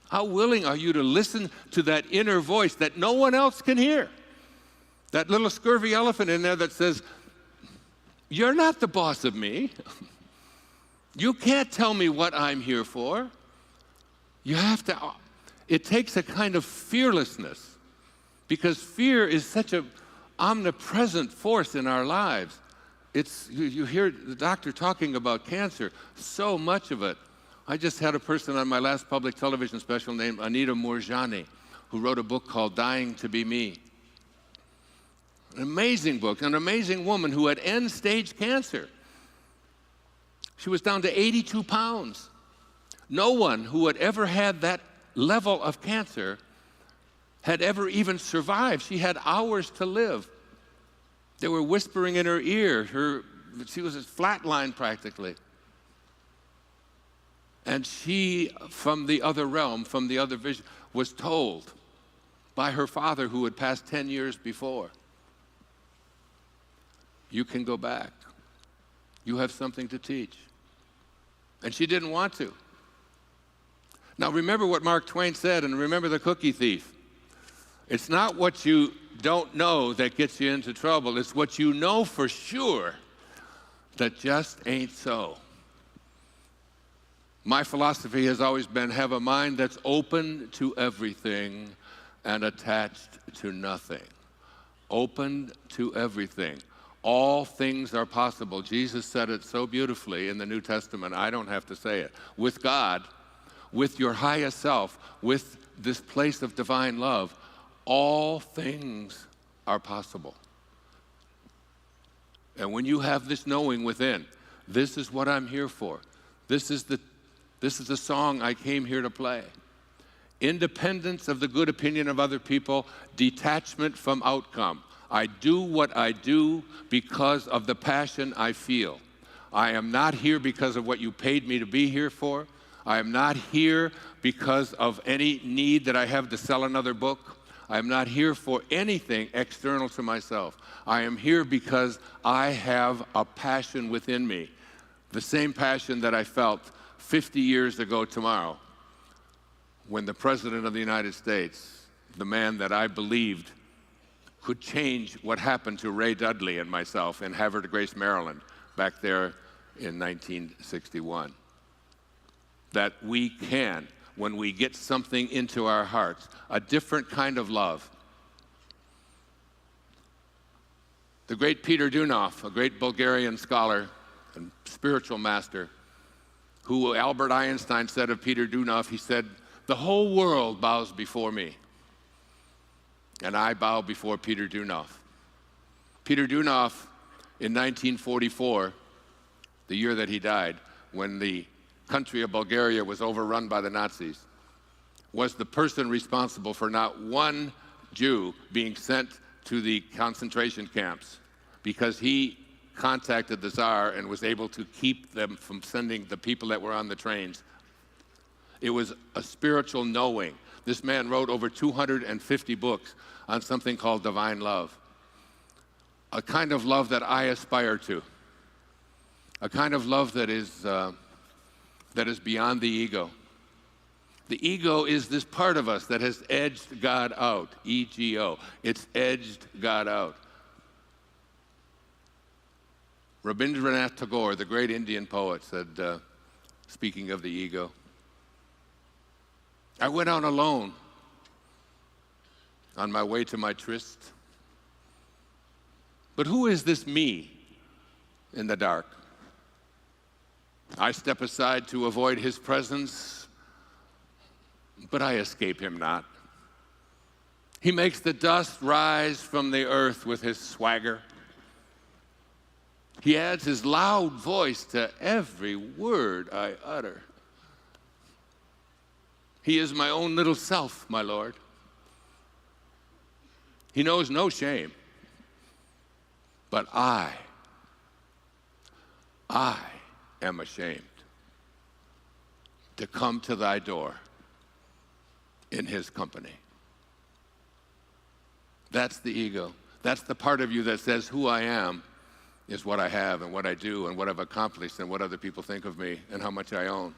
How willing are you to listen to that inner voice that no one else can hear? That little scurvy elephant in there that says, "You're not the boss of me. You can't tell me what I'm here for." You have to, it takes a kind of fearlessness, because fear is such an omnipresent force in our lives. You hear the doctor talking about cancer, so much of it I just had a person on my last public television special named Anita Moorjani, who wrote a book called Dying to Be Me. An amazing book, an amazing woman who had end-stage cancer. She was down to 82 pounds. No one who had ever had that level of cancer had ever even survived. She had hours to live. They were whispering in her ear. She was flatlined practically. And she, from the other realm, from the other vision, was told by her father, who had passed 10 years before, you can go back. You have something to teach. And she didn't want to. Now remember what Mark Twain said, and remember the cookie thief. It's not what you don't know that gets you into trouble. It's what you know for sure that just ain't so. My philosophy has always been have a mind that's open to everything and attached to nothing. Open to everything. All things are possible. Jesus said it so beautifully in the New Testament, I don't have to say it. With God, with your highest self, with this place of divine love, all things are possible. And when you have this knowing within, this is what I'm here for. This is the song I came here to play. Independence of the good opinion of other people, detachment from outcome. I do what I do because of the passion I feel. I am not here because of what you paid me to be here for. I am not here because of any need that I have to sell another book. I am not here for anything external to myself. I am here because I have a passion within me, the same passion that I felt 50 years ago tomorrow when the President of the United States, the man that I believed could change what happened to Ray Dudley and myself in Havre de Grace, Maryland, back there in 1961. That we can, when we get something into our hearts, a different kind of love. The great Peter Dunov, a great Bulgarian scholar and spiritual master, who Albert Einstein said of Peter Dunov, he said, the whole world bows before me. And I bow before Peter Dunov. Peter Dunov, in 1944, the year that he died, when the country of Bulgaria was overrun by the Nazis, was the person responsible for not one Jew being sent to the concentration camps, because he contacted the Tsar and was able to keep them from sending the people that were on the trains. It was a spiritual knowing. This man wrote over 250 books on something called divine love. A kind of love that I aspire to. A kind of love that is beyond the ego. The ego is this part of us that has edged God out, E-G-O. It's edged God out. Rabindranath Tagore, the great Indian poet, said, speaking of the ego, I went out alone on my way to my tryst. But who is this me in the dark? I step aside to avoid his presence, but I escape him not. He makes the dust rise from the earth with his swagger. He adds his loud voice to every word I utter. He is my own little self, my Lord. He knows no shame. But I am ashamed to come to thy door in his company. That's the ego. That's the part of you that says who I am is what I have and what I do and what I've accomplished and what other people think of me and how much I own.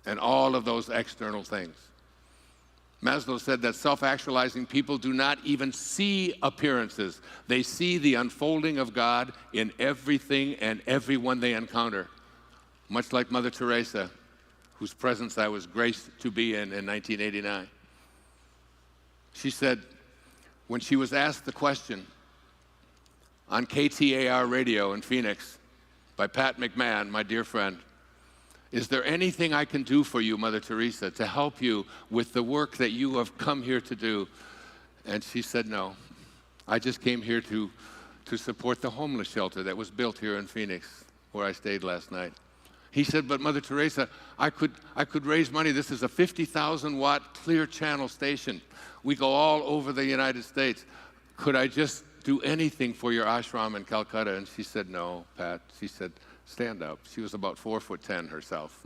And all of those external things. Maslow said that self-actualizing people do not even see appearances. They see the unfolding of God in everything and everyone they encounter. Much like Mother Teresa, whose presence I was graced to be in 1989. She said, when she was asked the question on KTAR radio in Phoenix by Pat McMahon, my dear friend, Is there anything I can do for you, Mother Teresa, to help you with the work that you have come here to do? And she said, no. I just came here to support the homeless shelter that was built here in Phoenix, where I stayed last night. He said, but Mother Teresa, I could raise money. This is a 50,000-watt clear channel station. We go all over the United States. Could I just do anything for your ashram in Calcutta? And she said, no, Pat. She said, stand up. She was about 4'10" herself.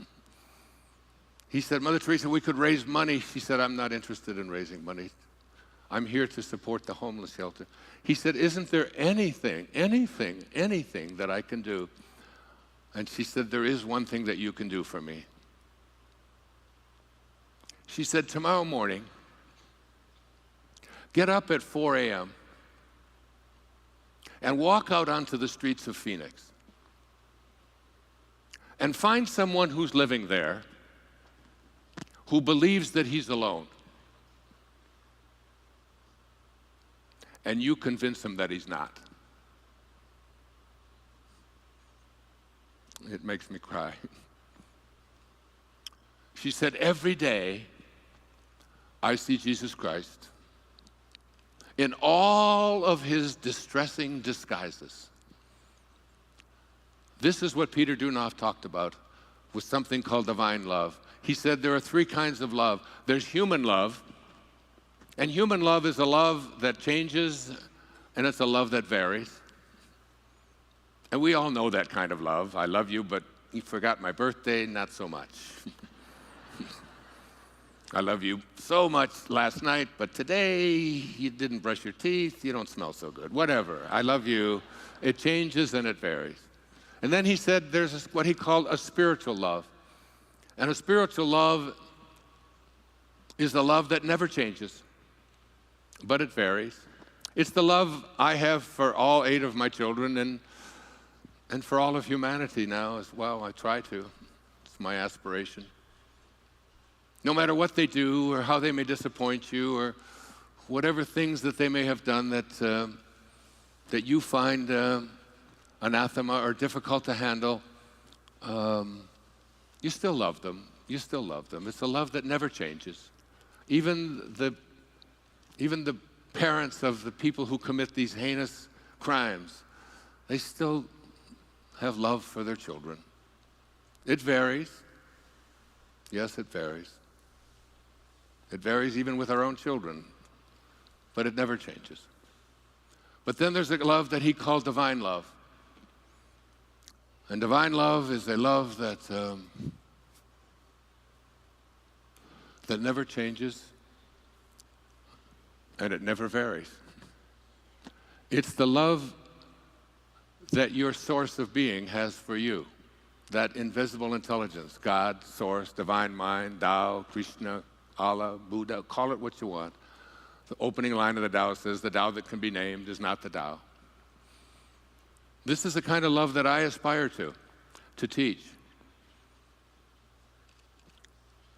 He said, Mother Teresa, we could raise money. She said, I'm not interested in raising money. I'm here to support the homeless shelter. He said, isn't there anything that I can do? And she said, there is one thing that you can do for me. She said, tomorrow morning, get up at 4 a.m. and walk out onto the streets of Phoenix and find someone who's living there who believes that he's alone. And you convince him that he's not. It makes me cry. She said, every day I see Jesus Christ in all of his distressing disguises. This is what Peter Dunoff talked about with something called divine love. He said there are three kinds of love. There's human love, and human love is a love that changes, and it's a love that varies. And we all know that kind of love. I love you, but you forgot my birthday, not so much. I love you so much last night, but today you didn't brush your teeth, you don't smell so good. Whatever, I love you. It changes and it varies. And then he said there's what he called a spiritual love. And a spiritual love is a love that never changes, but it varies. It's the love I have for all 8 of my children and for all of humanity now as well. I try to. It's my aspiration. No matter what they do or how they may disappoint you or whatever things that they may have done that you find anathema or difficult to handle, you still love them. You still love them. It's a love that never changes. Even the parents of the people who commit these heinous crimes, they still have love for their children. It varies. Yes, it varies. It varies even with our own children, but it never changes. But then there's a love that he called divine love. And divine love is a love that never changes and it never varies. It's the love that your source of being has for you, that invisible intelligence, God, source, divine mind, Tao, Krishna, Allah, Buddha, call it what you want. The opening line of the Tao says, the Tao that can be named is not the Tao. This is the kind of love that I aspire to teach,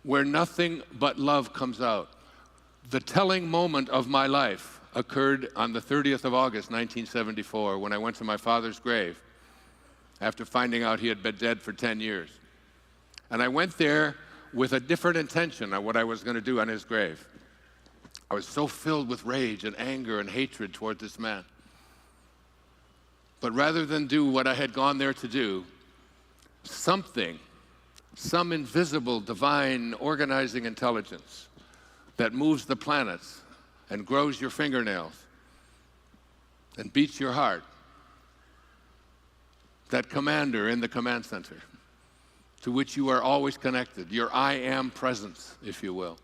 where nothing but love comes out. The telling moment of my life occurred on the 30th of August, 1974, when I went to my father's grave after finding out he had been dead for 10 years. And I went there with a different intention on what I was going to do on his grave. I was so filled with rage and anger and hatred toward this man. But rather than do what I had gone there to do, some invisible, divine, organizing intelligence that moves the planets and grows your fingernails and beats your heart, that commander in the command center to which you are always connected, your I am presence, if you will,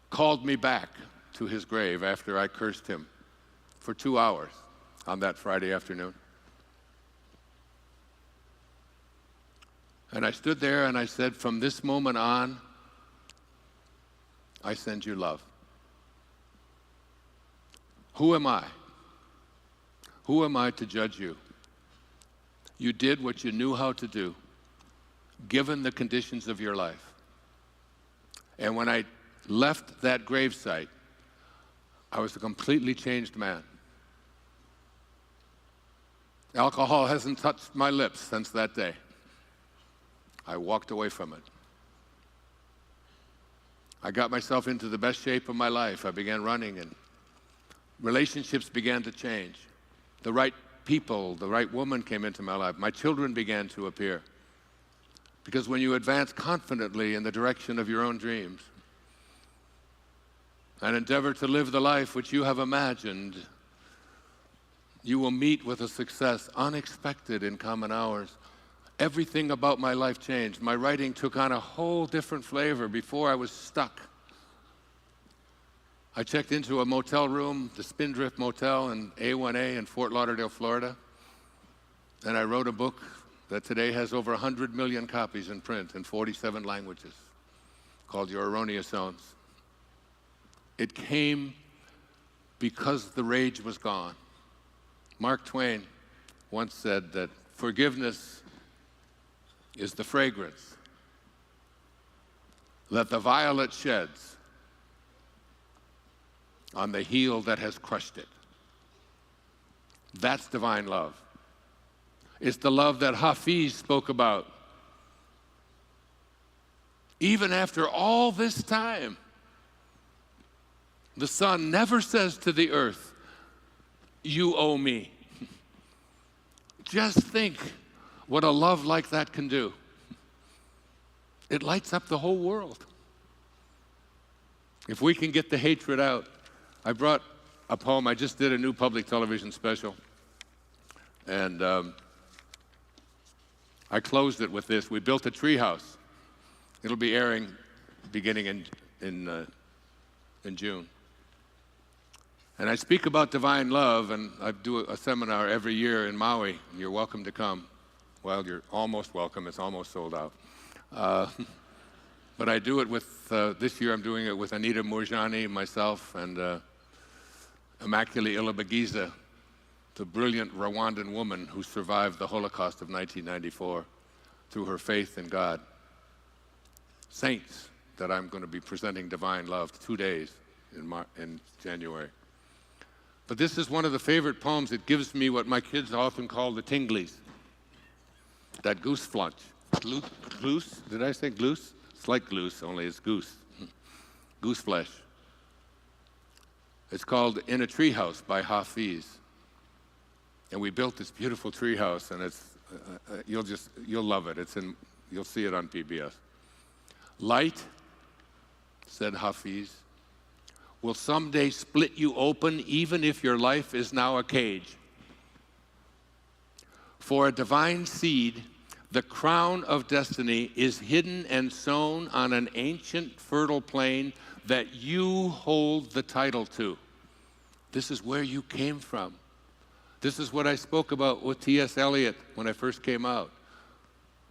called me back to his grave after I cursed him for 2 hours on that Friday afternoon. And I stood there and I said, from this moment on, I send you love. Who am I? Who am I to judge you? You did what you knew how to do, given the conditions of your life. And when I left that gravesite, I was a completely changed man. Alcohol hasn't touched my lips since that day. I walked away from it. I got myself into the best shape of my life. I began running, and relationships began to change. The right people, the right woman came into my life. My children began to appear. Because when you advance confidently in the direction of your own dreams and endeavor to live the life which you have imagined, you will meet with a success unexpected in common hours. Everything about my life changed. My writing took on a whole different flavor. Before, I was stuck. I checked into a motel room, the Spindrift Motel in A1A in Fort Lauderdale, Florida, and I wrote a book that today has over 100 million copies in print in 47 languages, called Your Erroneous Zones. It came because the rage was gone. Mark Twain once said that forgiveness is the fragrance that the violet sheds on the heel that has crushed it. That's divine love. It's the love that Hafiz spoke about. Even after all this time, the sun never says to the earth, "You owe me." Just think what a love like that can do. It lights up the whole world. If we can get the hatred out. I brought a poem. I just did a new public television special. And I closed it with this. We built a treehouse. It'll be airing beginning in June. And I speak about divine love, and I do a seminar every year in Maui. You're welcome to come. Well, you're almost welcome. It's almost sold out. But I do it with, this year I'm doing it with Anita Moorjani, myself, and Immaculée Ilibagiza, the brilliant Rwandan woman who survived the Holocaust of 1994 through her faith in God. Saints that I'm going to be presenting divine love 2 days in January. But this is one of the favorite poems. It gives me what my kids often call the tinglies. That goose flunch. Goose? Did I say goose? It's like goose, only it's goose. Goose flesh. It's called In a Treehouse by Hafiz. And we built this beautiful treehouse, and it's you'll love it. You'll see it on PBS. Light, said Hafiz, will someday split you open, even if your life is now a cage. For a divine seed, the crown of destiny is hidden and sown on an ancient fertile plain that you hold the title to. This is where you came from. This is what I spoke about with T.S. Eliot when I first came out.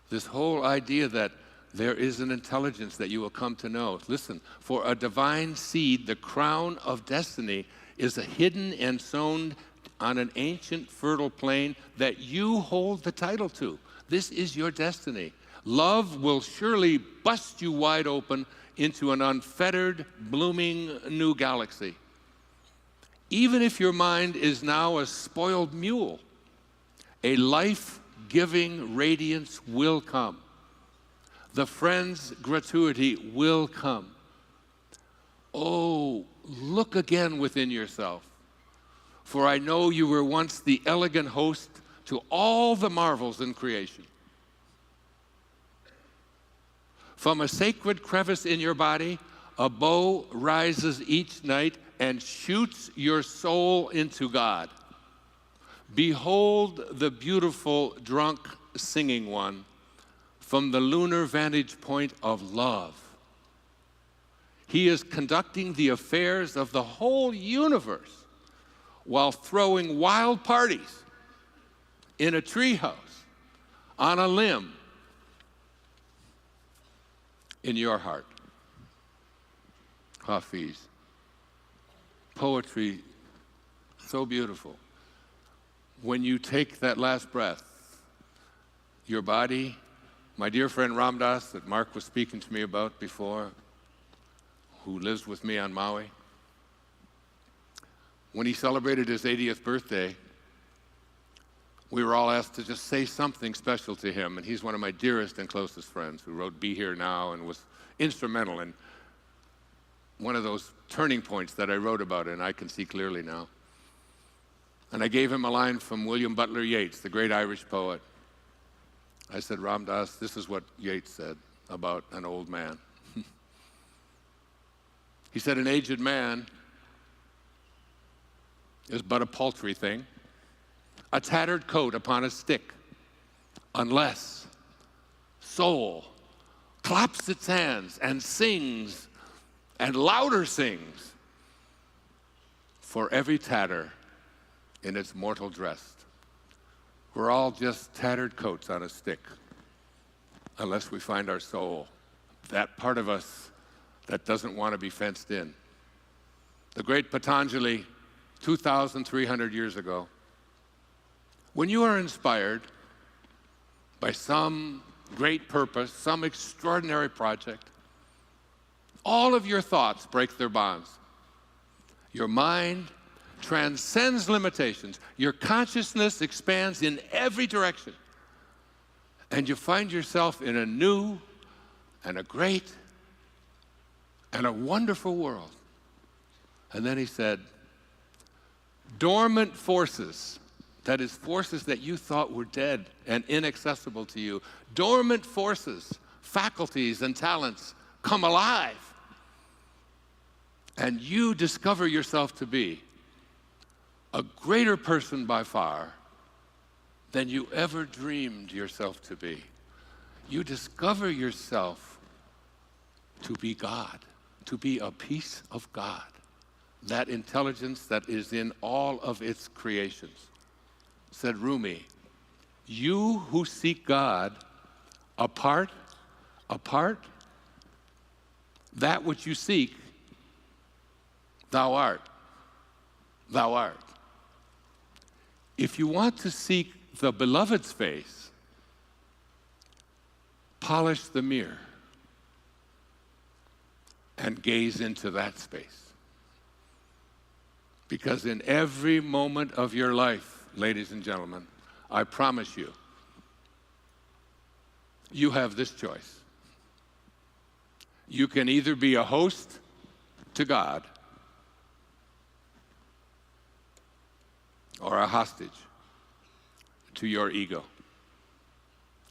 This whole idea that there is an intelligence that you will come to know. Listen, for a divine seed, the crown of destiny is a hidden and sown on an ancient fertile plain that you hold the title to. This is your destiny. Love will surely bust you wide open into an unfettered, blooming new galaxy. Even if your mind is now a spoiled mule, a life-giving radiance will come. The friend's gratuity will come. Oh, look again within yourself, for I know you were once the elegant host to all the marvels in creation. From a sacred crevice in your body, a bow rises each night and shoots your soul into God. Behold the beautiful, drunk, singing one from the lunar vantage point of love. He is conducting the affairs of the whole universe while throwing wild parties in a treehouse, on a limb, in your heart. Hafiz. Poetry, so beautiful. When you take that last breath, your body, my dear friend Ram Dass that Mark was speaking to me about before, who lives with me on Maui, when he celebrated his 80th birthday, we were all asked to just say something special to him, and he's one of my dearest and closest friends who wrote Be Here Now and was instrumental in one of those turning points that I wrote about, and I can see clearly now. And I gave him a line from William Butler Yeats, the great Irish poet. I said, Ram Dass, this is what Yeats said about an old man. He said, an aged man is but a paltry thing, a tattered coat upon a stick, unless soul claps its hands and sings and louder sings for every tatter in its mortal dress. We're all just tattered coats on a stick unless we find our soul, that part of us that doesn't want to be fenced in. The great Patanjali, 2,300 years ago, when you are inspired by some great purpose, some extraordinary project, all of your thoughts break their bonds. Your mind transcends limitations. Your consciousness expands in every direction. And you find yourself in a new and a great and a wonderful world. And then he said, dormant forces, that is, forces that you thought were dead and inaccessible to you, dormant forces, faculties and talents come alive. And you discover yourself to be a greater person by far than you ever dreamed yourself to be. You discover yourself to be God, to be a piece of God, that intelligence that is in all of its creations. Said Rumi, you who seek God apart, that which you seek, thou art. If you want to seek the beloved's face, polish the mirror and gaze into that space. Because in every moment of your life, ladies and gentlemen, I promise you, you have this choice. You can either be a host to God or a hostage to your ego.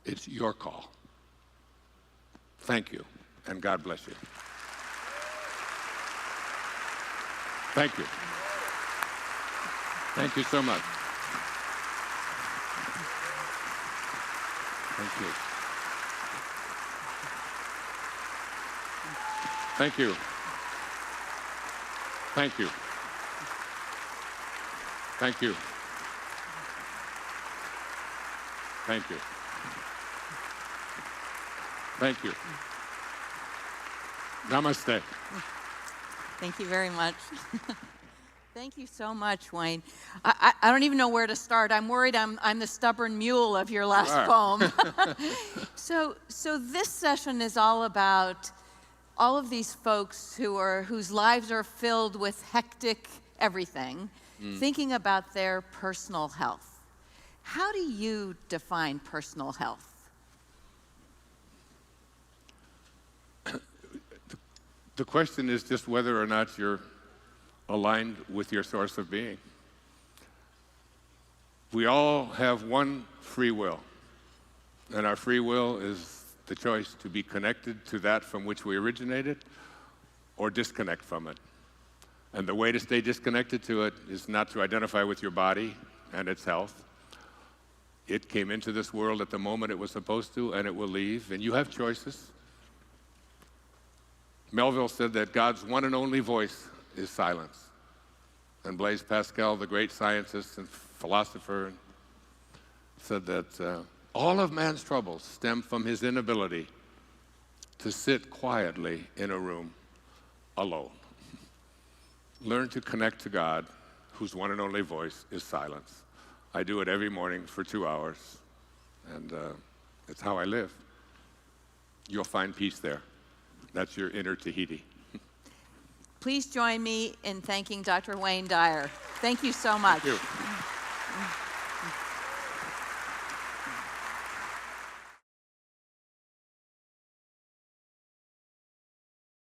It's your call. Thank you, and God bless you. Thank you. Thank you so much. Thank you. Thank you. Thank you. Thank you. Thank you. Thank you. Namaste. Thank you very much. Thank you so much, Wayne. I don't even know where to start. I'm worried I'm the stubborn mule of your last poem. So this session is all about all of these folks whose lives are filled with hectic everything, thinking about their personal health. How do you define personal health? The question is just whether or not you're aligned with your source of being. We all have one free will, and our free will is the choice to be connected to that from which we originated or disconnect from it. And the way to stay disconnected to it is not to identify with your body and its health. It came into this world at the moment it was supposed to, and it will leave, and you have choices. Melville said that God's one and only voice is silence. And Blaise Pascal, the great scientist and philosopher, said that all of man's troubles stem from his inability to sit quietly in a room alone. Learn to connect to God, whose one and only voice is silence. I do it every morning for 2 hours, and it's how I live. You'll find peace there. That's your inner Tahiti. Please join me in thanking Dr. Wayne Dyer. Thank you so much. Thank you.